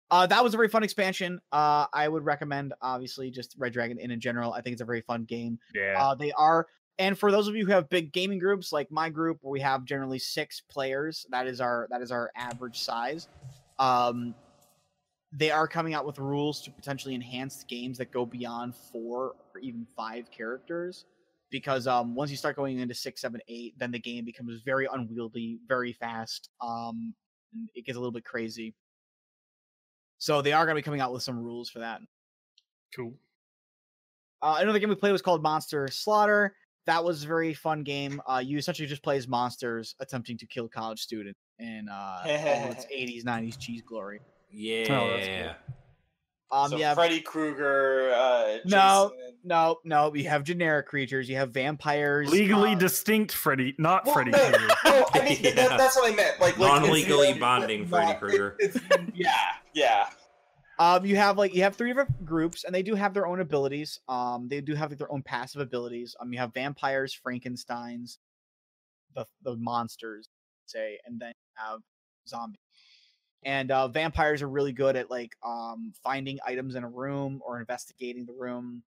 that was a very fun expansion. I would recommend, obviously, just Red Dragon in general. I think it's a very fun game. Yeah. They are, and for those of you who have big gaming groups, like my group, where we have generally 6 players, that is our average size. They are coming out with rules to potentially enhance games that go beyond 4 or even 5 characters, because once you start going into 6, 7, 8, then the game becomes very unwieldy, very fast. And it gets a little bit crazy. So they are going to be coming out with some rules for that. Cool. Another game we played was called Monster Slaughter. That was a very fun game. You essentially just play as monsters attempting to kill college students in all its 80s, 90s cheese glory. Yeah. Oh, that's cool. So yeah. Freddy Krueger. No. You have generic creatures. You have vampires. Legally distinct Freddy, not Freddy Krueger. No, I mean that's what I meant. Like non-legally bonding Freddy Krueger. Yeah. You have 3 different groups, and they do have their own abilities. They do have their own passive abilities. You have vampires, Frankensteins, the monsters, say, and then you have zombies. And vampires are really good at finding items in a room or investigating the room.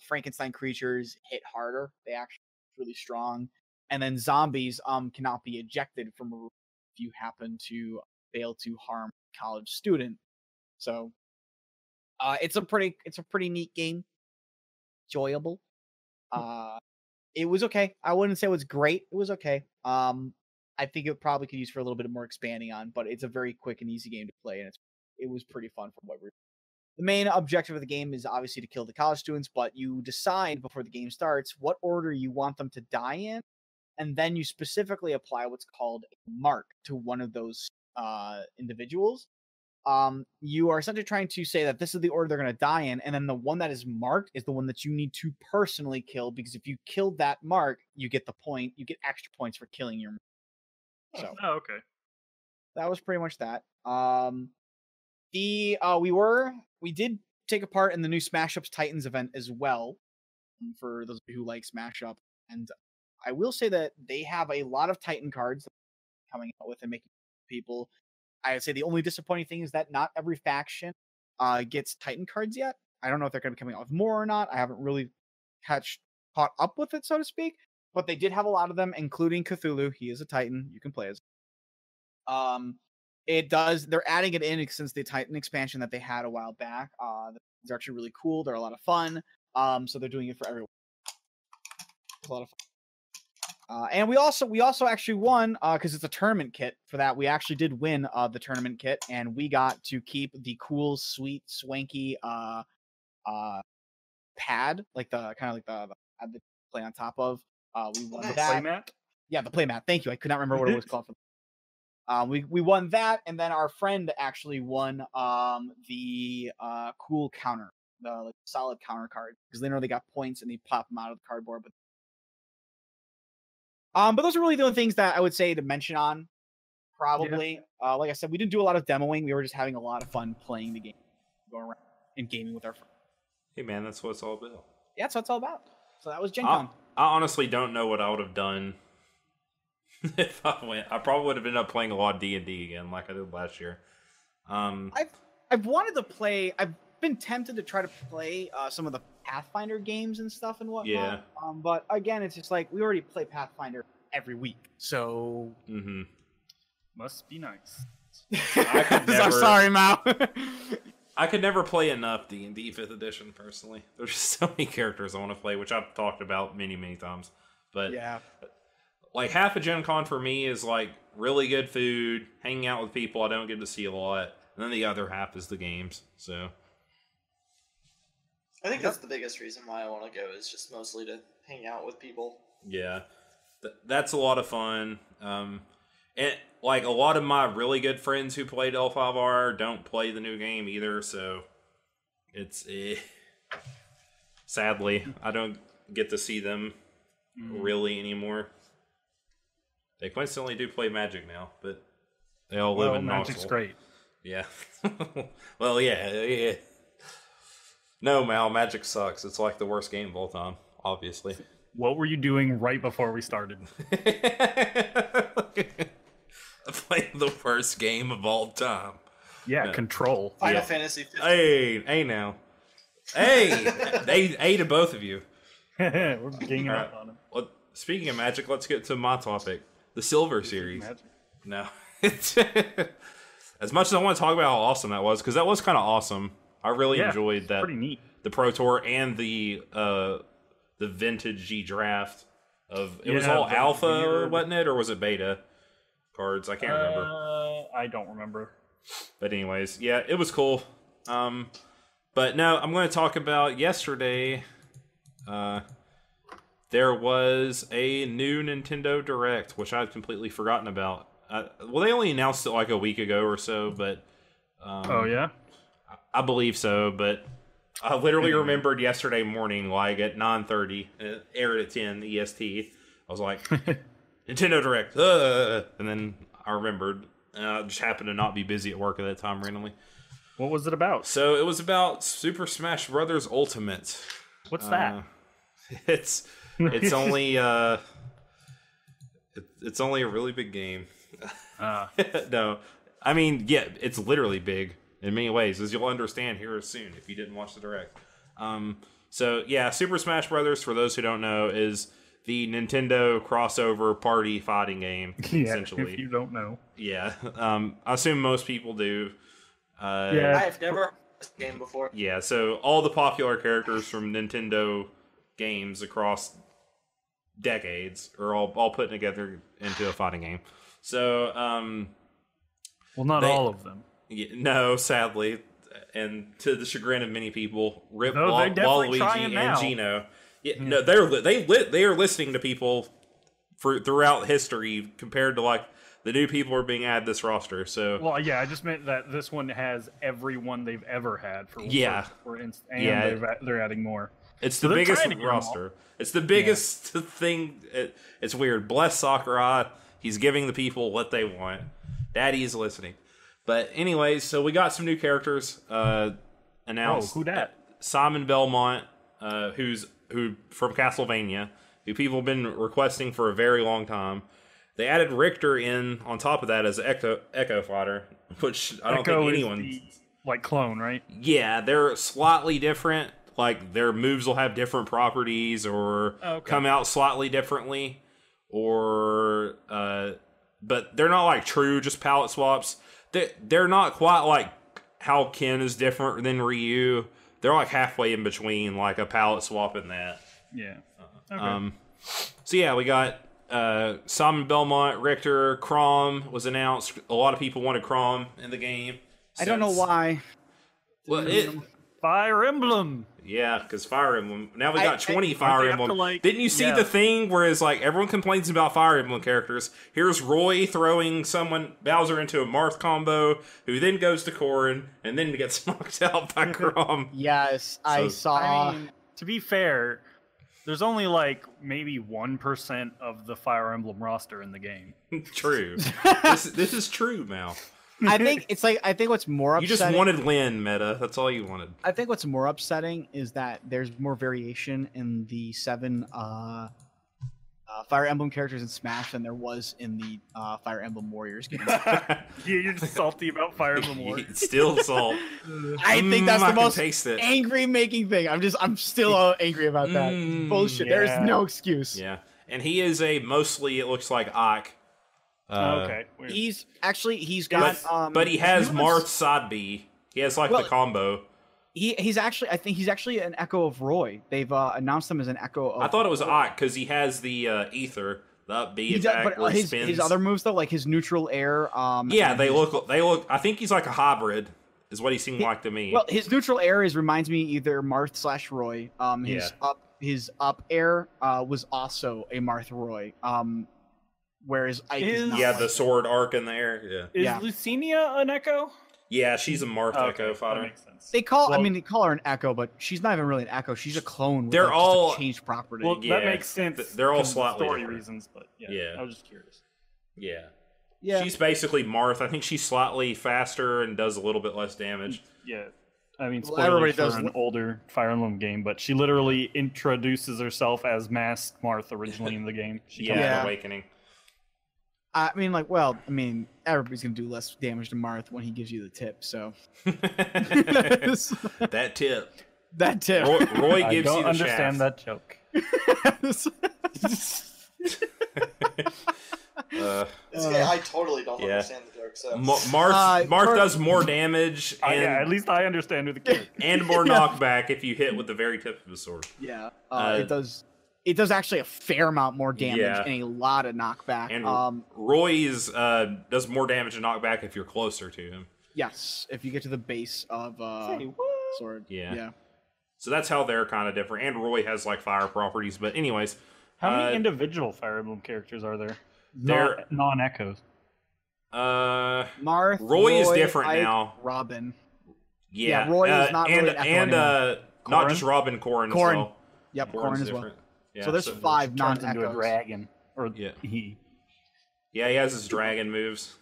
Frankenstein creatures hit harder; they actually are really strong. And then zombies cannot be ejected from a room if you happen to fail to harm a college student. So it's a pretty neat game. Enjoyable. It was okay. I wouldn't say it was great. It was okay. I think it probably could use for a little bit more expanding on, but it's a very quick and easy game to play, and it was pretty fun from what we're. The main objective of the game is obviously to kill the college students, but you decide before the game starts what order you want them to die in, and then you specifically apply what's called a mark to one of those individuals. You are essentially trying to say that this is the order they're going to die in, and then the one that is marked is the one that you need to personally kill, because if you kill that mark, you get the point. You get extra points for killing your mark. So, okay. That was pretty much that. We did take a part in the new Smash Ups Titans event as well, for those of you who like Smash Up, and I will say that they have a lot of Titan cards coming out with and making people. I would say the only disappointing thing is that not every faction gets Titan cards yet. I don't know if they're going to be coming out with more or not. I haven't really caught up with it, so to speak. But they did have a lot of them, including Cthulhu. He is a Titan. You can play as. They're adding it in since the Titan expansion that they had a while back. They're actually really cool. They're a lot of fun. So they're doing it for everyone. It's a lot of fun. And we also actually won because it's a tournament kit for that. We actually did win the tournament kit, and we got to keep the cool, sweet, swanky pad, like the kind of like the pad that you play on top of. We won that. Playmat? Yeah, the playmat. Thank you. I could not remember what it was called. We won that, and then our friend actually won the cool counter, the solid counter card, because they know they got points and they pop them out of the cardboard. But those are really the only things that I would say to mention on. Probably, like I said, we didn't do a lot of demoing. We were just having a lot of fun playing the game, going around and gaming with our friends. Hey man, that's what it's all about. Yeah, that's what it's all about. So that was Gencon. I honestly don't know what I would have done if I went. I probably would have ended up playing a lot of D&D again, like I did last year. I've wanted to play. been tempted to try to play some of the Pathfinder games and stuff and whatnot. Yeah. But again, it's just like we already play Pathfinder every week, so Must be nice. I'm sorry, Mao. I could never play enough D&D 5th edition, personally. There's just so many characters I want to play, which I've talked about many, many times. But yeah, like half a Gen Con for me is like really good food, hanging out with people I don't get to see a lot, and then the other half is the games. So I think that's the biggest reason why I want to go, is just mostly to hang out with people. yeah, that's a lot of fun. And like a lot of my really good friends who played L5R don't play the new game either, so it's sadly I don't get to see them really anymore. They coincidentally do play Magic now, but they all live in Magic's Knoxville. great. Yeah. Well, yeah. No, Mal, Magic sucks. It's like the worst game of all time, obviously. What were you doing right before we started? Playing the worst game of all time. Yeah, Control. Final Fantasy 15. Hey now. Hey, A to both of you. We're ganging up on him. Well, speaking of Magic, let's get to my topic. The Silver Series. Magic. No. As much as I want to talk about how awesome that was, because that was kind of awesome. I really enjoyed that. Pretty neat. The Pro Tour and the vintage draft of it was all alpha, wasn't it, or was it beta cards? I can't remember. I don't remember. But anyways, yeah, it was cool. But no, I'm going to talk about yesterday. There was a new Nintendo Direct, which I'd completely forgotten about. Well, they only announced it like a week ago or so, but Oh yeah, I believe so. But I literally remembered yesterday morning, like at 9:30, it aired at 10 EST. I was like, Nintendo Direct, and then I remembered. I just happened to not be busy at work at that time randomly. what was it about? So it was about Super Smash Brothers Ultimate. What's that? It's only it's only a really big game. No, I mean, yeah, it's literally big in many ways, as you'll understand here soon if you didn't watch the Direct. So yeah, Super Smash Brothers, for those who don't know, is the Nintendo crossover party fighting game, essentially. If you don't know. Yeah, I assume most people do. Yeah. I have never heard this game before. Yeah, so all the popular characters from Nintendo games across decades are all put together into a fighting game. So, Well, not all of them. no, sadly, and to the chagrin of many people, rip No, they're definitely Waluigi trying and now. Gino. Yeah, no, they are listening to people throughout history compared to like the new people are being added to this roster. So, Well, yeah, I just meant that this one has everyone they've ever had for they're adding more. it's So the they're biggest trying to get them all. roster. It's the biggest thing. It's weird. Bless Sakurai. He's giving the people what they want. Daddy's listening. But anyways, so we got some new characters announced. Oh, who dat? Simon Belmont, who from Castlevania, who people have been requesting for a very long time. They added Richter in on top of that as Echo Fighter, which I don't Echo think is anyone. the, like clone, right? Yeah, they're slightly different. Like their moves will have different properties or come out slightly differently, or but they're not like true just palette swaps. They're not quite like how Ken is different than Ryu. They're like halfway in between, like a palette swap and that. Yeah. Okay. So yeah, we got Simon Belmont, Richter, Chrom was announced. A lot of people wanted Chrom in the game. I don't know why. Well, Fire Emblem. yeah, because Fire Emblem. Now we got 20 Fire they have Emblem. to, like- Didn't you see yeah. the thing where it's like everyone complains about Fire Emblem characters? Here's Roy throwing Bowser into a Marth combo, who then goes to Corrin and then gets knocked out by Chrom. Yes, I So- saw. I mean, to be fair, there's only like maybe 1% of the Fire Emblem roster in the game. True. This is true, Mal. I think what's more You upsetting. just wanted Lyn meta. That's all you wanted. I think what's more upsetting is that there's more variation in the 7 Fire Emblem characters in Smash than there was in the Fire Emblem Warriors game. You're just salty about Fire Emblem Warriors. Still salt. I think that's the most taste it. angry making thing. I'm still angry about that. Bullshit. Yeah. There's no excuse. Yeah, and he is a mostly, it looks like, Ock. Okay. Weird. He's got but he has Marth Sod B. He has like the combo. He's actually an echo of Roy. They've announced him as an echo of I thought it was Ock because he has the ether, the up B attack where he spins. His other moves though, like his neutral air. They look. I think he's like a hybrid, is what he seemed like to me. Well, his neutral air reminds me either Marth / Roy. His up air was also a Marth Roy. Whereas Ike is not the sword arc in the air. Yeah. Is Lucinia an echo? Yeah, she's a Marth Echo fighter. That makes sense. They call her an echo, but she's not even really an echo. She's a clone. With they're all just a changed property. Well, that makes sense. They're all 'cause of slightly story different. reasons, but yeah, I was just curious. Yeah. She's basically Marth. I think she's slightly faster and does a little bit less damage. Yeah. I mean, everybody spoilers does for an older Fire Emblem game, but she literally introduces herself as Masked Marth originally in the game. Awakening. Everybody's gonna do less damage to Marth when he gives you the tip. So that tip. I Roy gives you the don't understand that joke. I totally don't understand the joke. So Marth does more damage, and at least I understand who the character and more knockback if you hit with the very tip of the sword. Yeah, it does. It does actually a fair amount more damage and a lot of knockback. And Roy's does more damage and knockback if you're closer to him. Yes, if you get to the base of sword. Yeah. So that's how they're kind of different. And Roy has like fire properties. But anyways, how many individual Fire Emblem characters are there? They're non-echoes. Marth. Roy is different Ike, now. Robin. Yeah, Roy is not really an echo not just Robin, Corrin as well. Yep, Corrin as well. Yeah, so there's 5 non-echoes. Into a dragon. He has his dragon moves.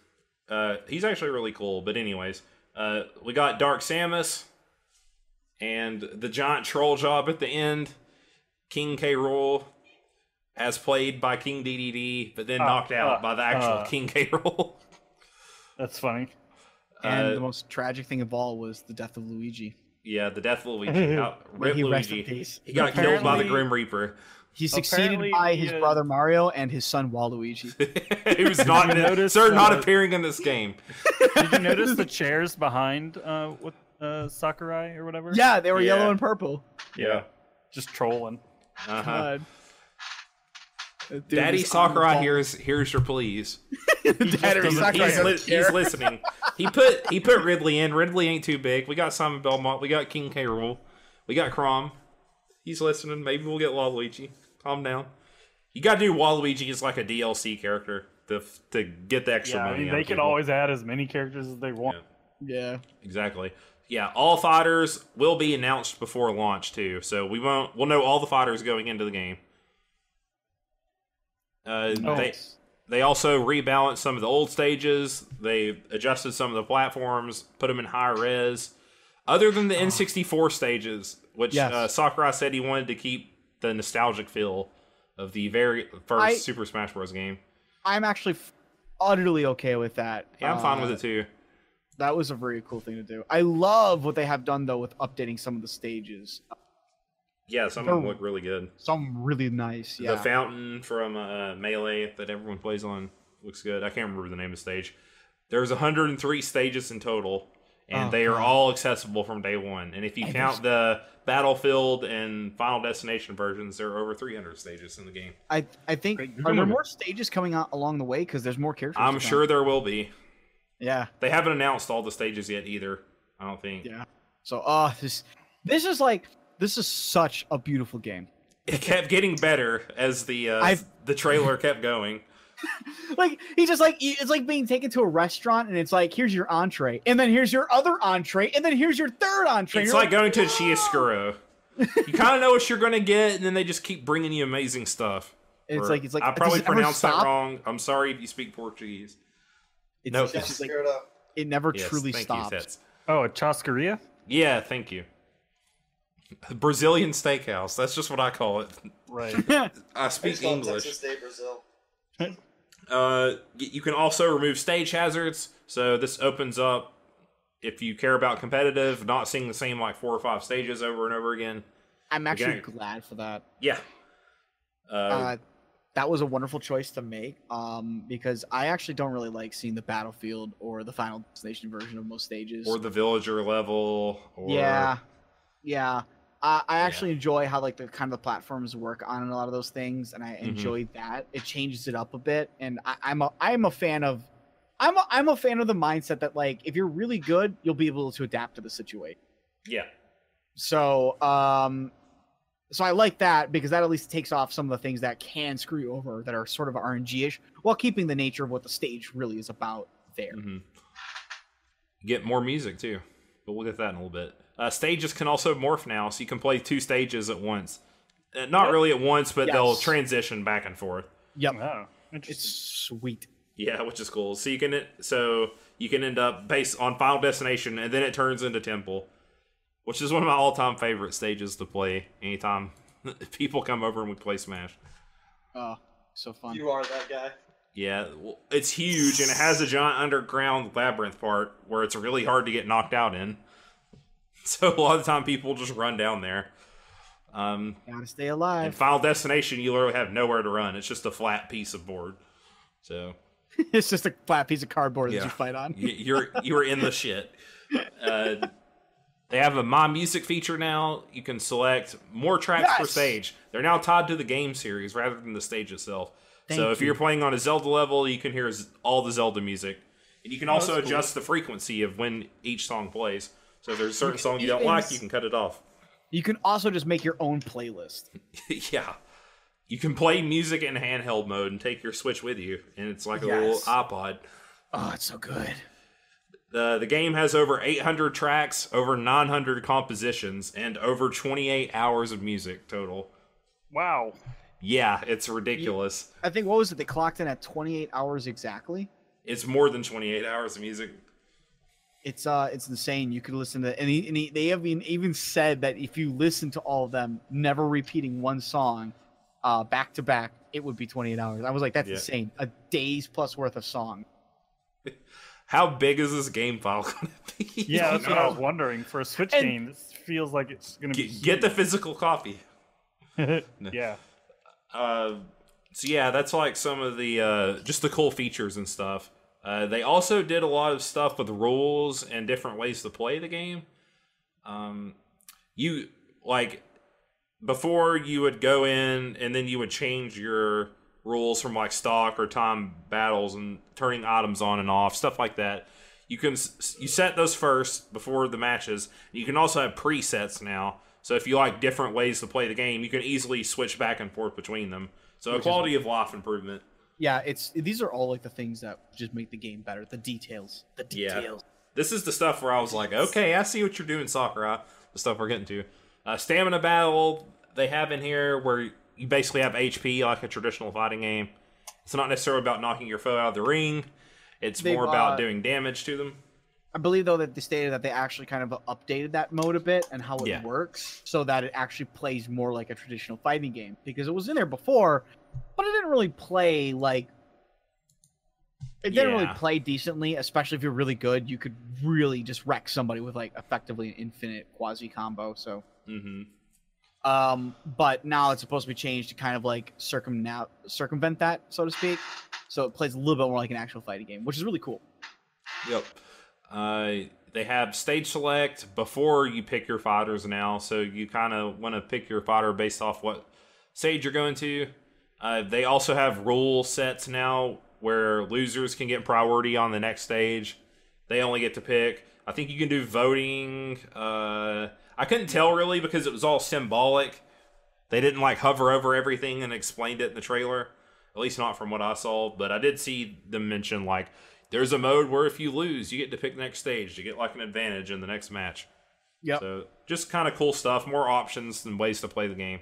He's actually really cool. But anyways, we got Dark Samus and the giant troll job at the end. King K. Rool, as played by King DDD, but then knocked out by the actual King K. Rool. That's funny. And the most tragic thing of all was the death of Luigi. Yeah, the death of Luigi. Rip Luigi. He got killed by the Grim Reaper. He's succeeded by his brother Mario and his son Waluigi. He was not appearing in this game. Did you notice the chairs behind with Sakurai or whatever? Yeah, they were yellow and purple. Yeah. Just trolling. God. Daddy Sakurai here's your pleas. He's listening. He put Ridley in. Ridley ain't too big. We got Simon Belmont. We got King K. Rool. We got Chrom. He's listening. Maybe we'll get Waluigi. Calm down. You got to do Waluigi as like a DLC character to get the extra money. They can always add as many characters as they want. Yeah. Exactly. Yeah, all fighters will be announced before launch too, so we'll know all the fighters going into the game. They also rebalanced some of the old stages. They adjusted some of the platforms, put them in high res. Other than the N64 stages, which Sakurai said he wanted to keep the nostalgic feel of the very first Super Smash Bros. Game. I'm actually utterly okay with that. Yeah, I'm fine with it too. That was a very cool thing to do. I love what they have done though with updating some of the stages. Yeah, some of them look really good. Some really nice. Yeah. The fountain from Melee that everyone plays on looks good. I can't remember the name of the stage. There's 103 stages in total, and they are all accessible from day one. And if you count the Battlefield and Final Destination versions, there are over 300 stages in the game. I think are there more stages coming out along the way because there's more characters? I'm sure there will be. Yeah. They haven't announced all the stages yet either, I don't think. Yeah. So this is such a beautiful game. It kept getting better as the trailer kept going. Like it's like being taken to a restaurant and it's like, here's your entree, and then here's your other entree, and then here's your third entree. It's like going to a Chiaroscuro. You kind of know what you're going to get, and then they just keep bringing you amazing stuff. It's like I probably pronounced that wrong. I'm sorry if you speak Portuguese. It's just like, it never truly stops. Oh, a Chascaria? Yeah, thank you. Brazilian steakhouse. That's just what I call it. Right. I speak English. Texas Day, Brazil. You can also remove stage hazards. So this opens up, if you care about competitive, not seeing the same like 4 or 5 stages over and over again. I'm actually glad for that. Yeah. That was a wonderful choice to make, because I actually don't really like seeing the battlefield or the Final Destination version of most stages. Or the villager level. Or... Yeah. I actually enjoy how like the kind of the platforms work on a lot of those things, and I enjoy that. It changes it up a bit, and I'm a fan of the mindset that like if you're really good, you'll be able to adapt to the situation. Yeah. So so I like that because that at least takes off some of the things that can screw you over that are sort of RNG-ish while keeping the nature of what the stage really is about there. You get more music too, but we'll get that in a little bit. Stages can also morph now, so you can play 2 stages at once. Not really at once, but they'll transition back and forth. Yep. Oh, It's sweet. Yeah, which is cool. So you can end up based on Final Destination, and then it turns into Temple, which is one of my all-time favorite stages to play. Anytime people come over and we play Smash. Oh, so fun. You are that guy. Yeah, well, it's huge, and it has a giant underground labyrinth part where it's really hard to get knocked out in. So a lot of the time people just run down there. Gotta stay alive. In Final Destination, you literally have nowhere to run. It's just a flat piece of board. So It's just a flat piece of cardboard that you fight on. You're in the shit. They have a My Music feature now. You can select more tracks per stage. They're now tied to the game series rather than the stage itself. So if you're playing on a Zelda level, you can hear all the Zelda music. And you can also adjust the frequency of when each song plays. So if there's a certain song you don't like, you can cut it off. You can also just make your own playlist. Yeah. You can play music in handheld mode and take your Switch with you. And it's like a little iPod. Oh, it's so good. The game has over 800 tracks, over 900 compositions, and over 28 hours of music total. Wow. Yeah, it's ridiculous. I think, what was it? They clocked in at 28 hours exactly? It's more than 28 hours of music. It's insane. You could listen to, they have even said that if you listen to all of them, never repeating one song, back to back, it would be 28 hours. I was like, that's insane. A day's plus worth of song. How big is this game file going to be? Yeah, that's what I was wondering. For a Switch game, this feels like it's going to be get the physical copy. Yeah. So yeah, that's like some of the just the cool features and stuff. They also did a lot of stuff with rules and different ways to play the game. You like before you would go in and then you would change your rules from like stock or time battles and turning items on and off, stuff like that. You set those first before the matches. You can also have presets now. So if you like different ways to play the game, you can easily switch back and forth between them. So a quality of life improvement. Yeah, these are all like the things that just make the game better. The details. Yeah. This is the stuff where I was like, okay, I see what you're doing, Sakurai. The stuff we're getting to. Stamina battle they have in here where you basically have HP like a traditional fighting game. It's not necessarily about knocking your foe out of the ring. It's more about doing damage to them. I believe, though, that they stated that they actually kind of updated that mode a bit and how it works so that it actually plays more like a traditional fighting game. Because it was in there before, but it didn't really play like... It didn't really play decently, especially if you're really good. You could really just wreck somebody with, like, effectively an infinite quasi-combo, so... But now it's supposed to be changed to kind of, like, circumvent that, so to speak. So it plays a little bit more like an actual fighting game, which is really cool. Yep. They have stage select before you pick your fighters now, so you kind of want to pick your fighter based off what stage you're going to. They also have rule sets now where losers can get priority on the next stage. They only get to pick. I think you can do voting. I couldn't tell really because it was all symbolic. They didn't like hover over everything and explained it in the trailer, at least not from what I saw. But I did see them mention like, there's a mode where if you lose, you get to pick the next stage to get like an advantage in the next match. Yep. So just kind of cool stuff, more options and ways to play the game.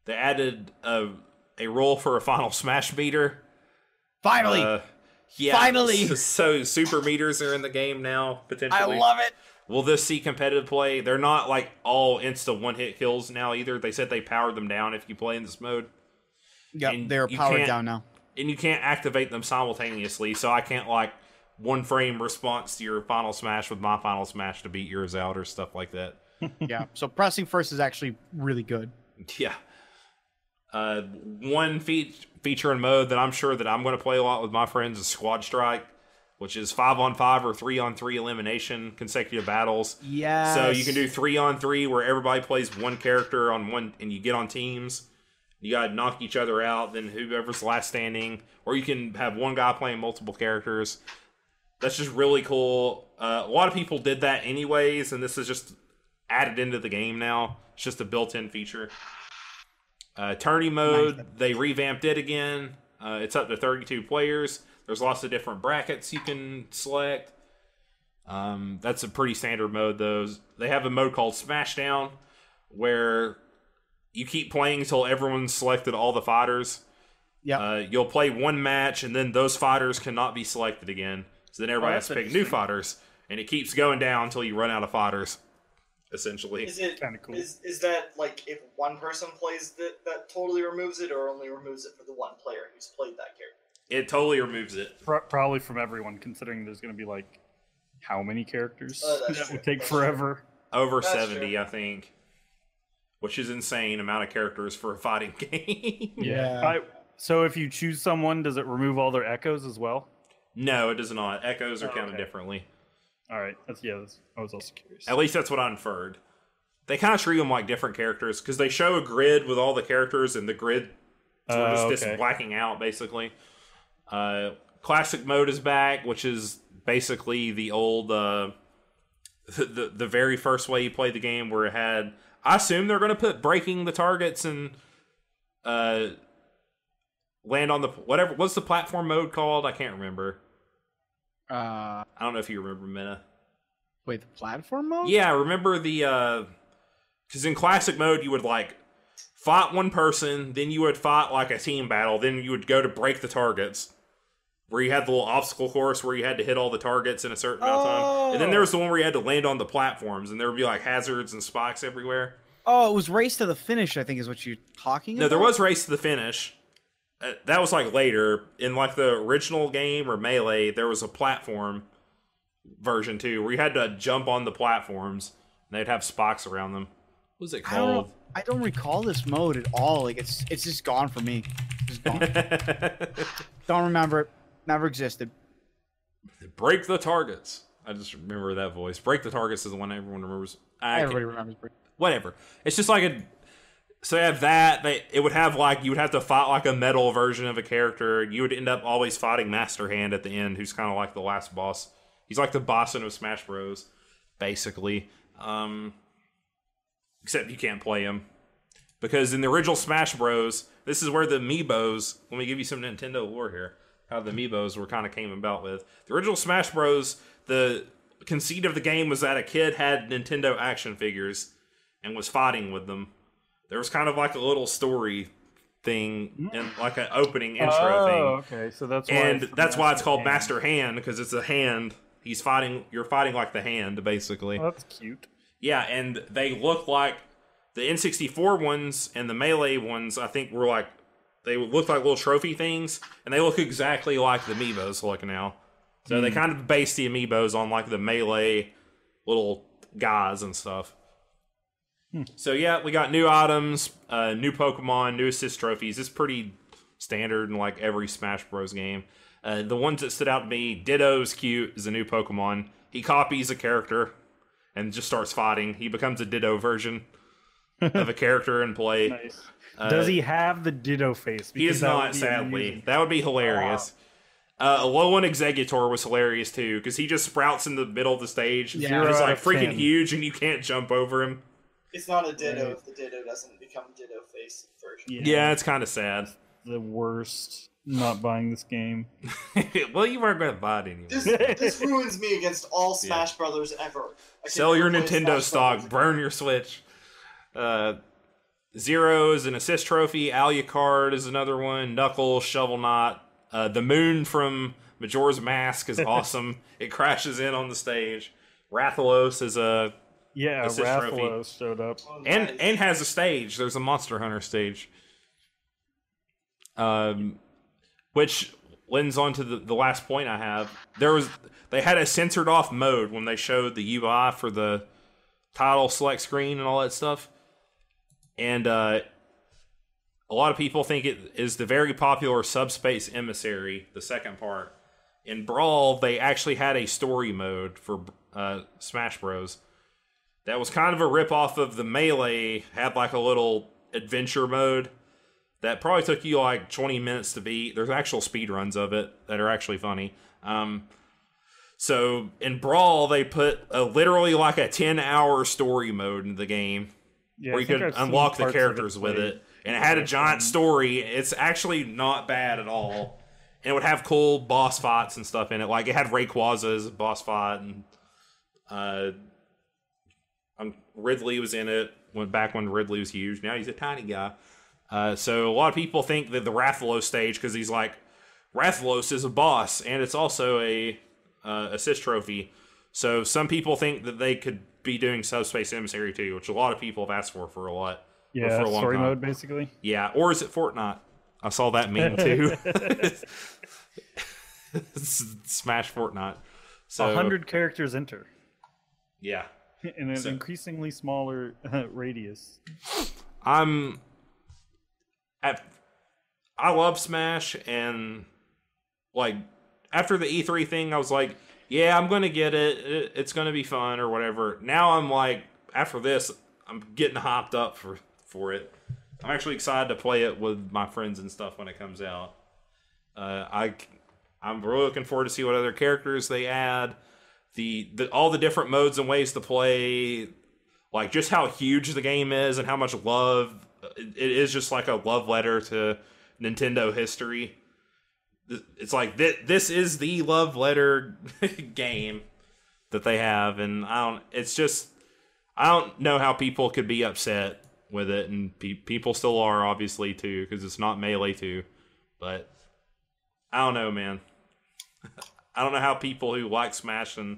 They added a role for a final smash meter. Finally! Yeah. Finally! So super meters are in the game now, potentially. I love it! will this see competitive play? They're not like all insta one-hit kills now either. They said they powered them down if you play in this mode. Yeah, And they're you powered can't- down now. And you can't activate them simultaneously, so I can't like one frame response to your final smash with my final smash to beat yours out or stuff like that. Yeah, so pressing first is actually really good. Yeah. One feature and mode that I'm sure that I'm going to play a lot with my friends is Squad Strike, which is 5-on-5 or 3-on-3 elimination consecutive battles. Yeah. So you can do 3-on-3 where everybody plays one character on one, and you get on teams. You gotta knock each other out, then whoever's last standing, or you can have one guy playing multiple characters. That's just really cool. A lot of people did that anyways, and this is just added into the game now. It's just a built-in feature. Tourney mode, they revamped it again. It's up to 32 players. There's lots of different brackets you can select. That's a pretty standard mode, though. They have a mode called Smashdown, where you keep playing until everyone's selected all the fighters. Yeah. You'll play one match, and then those fighters cannot be selected again. So then everybody has to pick new fighters, and it keeps going down until you run out of fighters, essentially. Is it Kinda cool. Is that like if one person plays that totally removes it, or only removes it for the one player who's played that character? It totally removes it. Probably from everyone, considering there's going to be like how many characters That's that true. would take That's forever. Over That's 70, true. I think. Which is insane amount of characters for a fighting game. Yeah. So if you choose someone, does it remove all their echoes as well? No, it does not. Echoes are Oh, counted okay. differently. All right. I was also curious. At least that's what I inferred. They kind of treat them like different characters, because they show a grid with all the characters, and the grid just okay. blacking out, basically. Classic mode is back, which is basically the old, the very first way you played the game, where it had... I assume they're going to put breaking the targets and land on the... whatever. What's the platform mode called? I can't remember. I don't know if you remember, Minna. Wait, the platform mode? Yeah, remember the... because in classic mode, you would, like, fight one person, then you would fight, like, a team battle, then you would go to break the targets, where you had the little obstacle course where you had to hit all the targets in a certain amount of time. And then there was the one where you had to land on the platforms, and there would be, like, hazards and spikes everywhere. Oh, it was race to the finish, I think is what you're talking about? No, there was Race to the Finish. That was, like, later. In, like, the original game, or Melee, there was a platform version, too, where you had to jump on the platforms, and they'd have spikes around them. What was it called? I don't recall this mode at all. Like, it's just gone for me. It's gone. Don't remember it. Never existed. Break the targets. I just remember that voice. Break the targets is the one everyone remembers. Everybody remembers. Whatever. It's just like a... So they have that. It would have, like... You would have to fight, like, a metal version of a character. You would end up always fighting Master Hand at the end, who's kind of like the last boss. He's like the boss of Smash Bros, basically. Except you can't play him. Because in the original Smash Bros, this is where the Amiibos... Let me give you some Nintendo lore here. How the Amiibos were kind of came about with. The original Smash Bros, the conceit of the game was that a kid had Nintendo action figures and was fighting with them. There was kind of like a little story thing and like an opening intro thing. Okay, so that's why. And it's that's why it's called Hand. Master Hand, because it's a hand. You're fighting like the hand, basically. Oh, that's cute. Yeah, and they look like the N64 ones and the Melee ones, I think, were like, they look like little trophy things, and they look exactly like the Amiibos look now. So they kind of base the Amiibos on like the Melee little guys and stuff. So yeah, we got new items, new Pokemon, new assist trophies. It's pretty standard in like every Smash Bros game. The ones that stood out to me, Ditto's cute, is a new Pokemon. He copies a character and just starts fighting. He becomes a Ditto version of a character and play. Nice. Does he have the Ditto face? He does Because that would not, be sadly. amusing. That would be hilarious. Alolan Exeggutor was hilarious too, because he just sprouts in the middle of the stage. Yeah. He's 0 out like of freaking 10. huge, and you can't jump over him. It's not a Ditto if the Ditto doesn't become Ditto face version. Yeah, it's kind of sad. The worst. Not buying this game. Well, you weren't going to buy it anyway. This ruins me against all Smash Brothers ever. I can Sell your never play Nintendo Smash stock. Brothers Burn your Switch. Zero is an assist trophy. Alucard is another one. Knuckles, Shovel Knight. The moon from Majora's Mask is awesome. It crashes in on the stage. Rathalos is a assist trophy. Rathalos showed up. Oh, and nice. has a stage. There's a Monster Hunter stage, which lends on to the last point I have. They had a censored off mode when they showed the UI for the title select screen and all that stuff, and a lot of people think it is the very popular Subspace Emissary, the second part. In Brawl, they actually had a story mode for Smash Bros. That was kind of a ripoff of the Melee, had like a little adventure mode that probably took you like 20 minutes to beat. There's actual speedruns of it that are actually funny. So in Brawl, they put literally like a 10-hour story mode in the game where you could unlock the characters with it. And it had a giant story. It's actually not bad at all. And it would have cool boss fights and stuff in it. Like it had Rayquaza as a boss fight, and Ridley was in it back when Ridley was huge. Now he's a tiny guy. So a lot of people think that the Rathalos stage, because he's like, Rathalos is a boss, and it's also a assist trophy. So some people think that they could be doing Subspace Emissary too, which a lot of people have asked for a lot. Yeah, for a long story time. mode basically. Yeah, or is it Fortnite? I saw that meme too. Smash Fortnite. So 100 characters enter yeah, in an increasingly smaller radius. I love Smash, and like after the E3 thing, I was like, yeah, I'm gonna get it. It's gonna be fun or whatever. Now I'm like, after this, I'm getting hopped up for it. I'm actually excited to play it with my friends and stuff when it comes out. I'm really looking forward to see what other characters they add, all the different modes and ways to play, like just how huge the game is and how much love it is. Just like a love letter to Nintendo history. It's like this is the love letter game that they have, and I don't know how people could be upset with it, and people still are, obviously, too, because it's not Melee 2. But I don't know, man. I don't know how people who like Smash and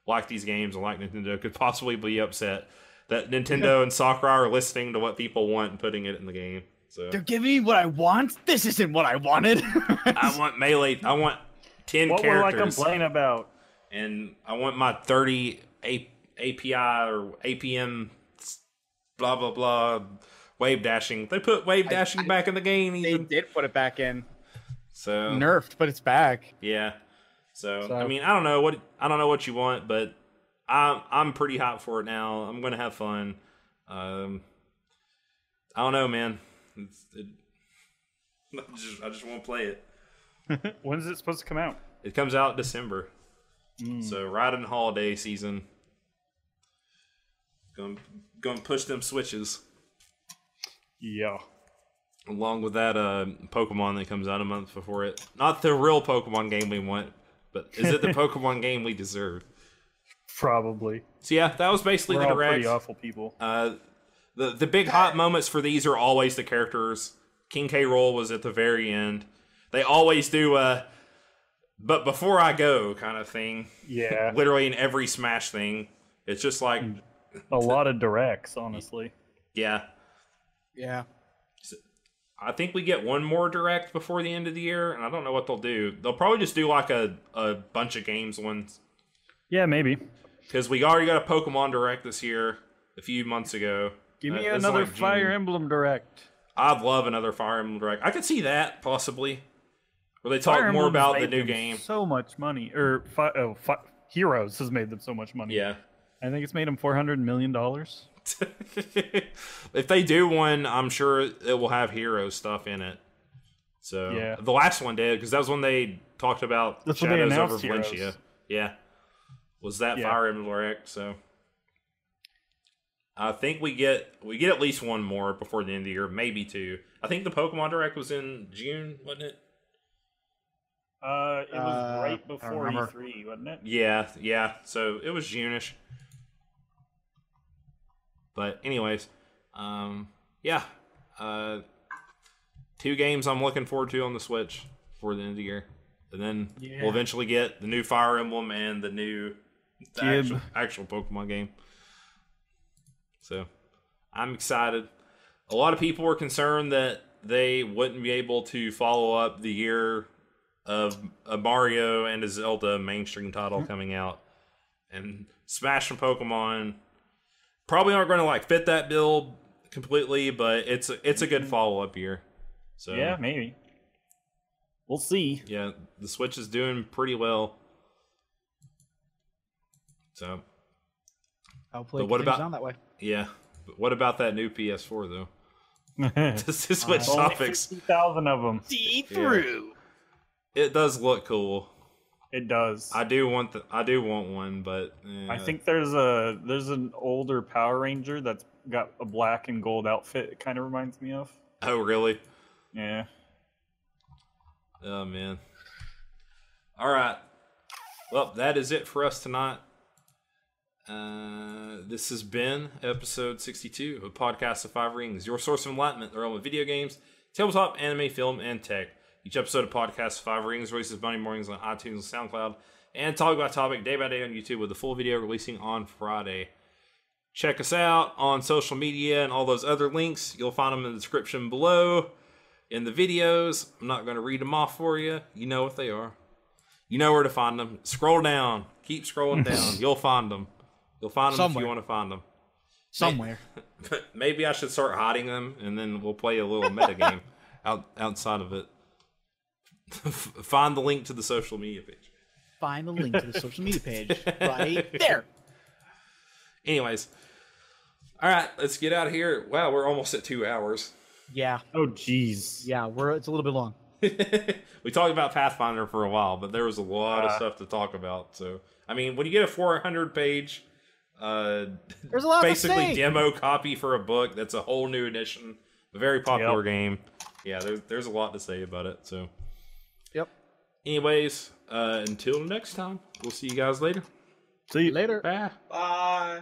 like these games and like Nintendo could possibly be upset that Nintendo and Sakurai are listening to what people want and putting it in the game. So They're giving me what I want. This isn't what I wanted. I want Melee. I want 10 What characters. will I complain about? And I want my 30 API or APM blah blah blah wave dashing. They put wave dashing back in the game. They did put it back in. So Nerfed, but it's back. yeah. So I mean, I don't know what you want, but I'm pretty hot for it now. I'm gonna have fun. I don't know, man. I just want to play it. When's it supposed to come out? It comes out December. So right in the holiday season. Gonna push them switches. Yeah. Along with that Pokemon that comes out a month before it. Not the real Pokemon game we want, but is it the Pokemon game we deserve? Probably. So yeah, that was basically We're the all direct. pretty awful people. The big hot moments for these are always the characters. King K. Rool was at the very end. They always do but before I go kind of thing. Yeah. Literally in every Smash thing. It's just like A lot of directs, honestly. yeah. Yeah. I think we get one more direct before the end of the year, and I don't know what they'll do. They'll probably just do like a bunch of games ones. Yeah, maybe. Because we already got a Pokemon direct this year a few months ago. Give me It's another like June. Fire Emblem direct. I'd love another Fire Emblem direct. I could see that, possibly. Where they Fire talk more Emblem's about the made new them game. So much money. Heroes has made them so much money. Yeah. I think it's made them $400 million. If they do one, I'm sure it will have hero stuff in it. So Yeah. the last one did, because that was when they talked about That's when they Shadows over announced Valencia. Heroes. Yeah, was that Yeah. Fire Emblem direct? So I think we get at least one more before the end of the year, maybe two. I think the Pokemon direct was in June, wasn't it? It was right I before remember. E3, wasn't it? Yeah. So it was June-ish. But anyways, yeah. 2 games I'm looking forward to on the Switch before the end of the year. And then we'll eventually get the new Fire Emblem and the new The actual Pokemon game. So, I'm excited. A lot of people were concerned that they wouldn't be able to follow up the year of a Mario and a Zelda mainstream title coming out. And Smash and Pokemon probably aren't going to like fit that bill completely, but it's a good follow-up year. So yeah, maybe. We'll see. Yeah, the Switch is doing pretty well. So, hopefully, what about on that way? Yeah, but what about that new PS4 though? This is switch topics. 50,000 of them. See through. Yeah. It does look cool. It does. I do want one, but I think there's an older Power Ranger that's got a black and gold outfit. It kind of reminds me of. Oh, really? Yeah. Oh man. All right. Well, that is it for us tonight. This has been episode 62 of Podcast of Five Rings, your source of enlightenment in the realm of video games, tabletop, anime, film, and tech. Each episode of Podcast of Five Rings releases Monday mornings on iTunes and SoundCloud, and topic by topic, day by day on YouTube, with the full video releasing on Friday. Check us out on social media and all those other links. You'll find them in the description below in the videos. I'm not going to read them off for you. You know what they are. You know where to find them. Scroll down. Keep scrolling down. You'll find them. You'll find them somewhere if you want to find them. Somewhere. Maybe I should start hiding them, and then we'll play a little metagame outside of it. Find the link to the social media page. Find the link to the social media page right there. Anyways. All right, let's get out of here. Wow, we're almost at 2 hours. Yeah. Oh, jeez. Yeah, it's a little bit long. We talked about Pathfinder for a while, but there was a lot of stuff to talk about. So, I mean, when you get a 400-page, there's a lot basically to say. demo copy for a book that's a whole new edition, a very popular game. Yeah, there's a lot to say about it. So, yep. Anyways, until next time, we'll see you guys later. See you later. Bye. Bye.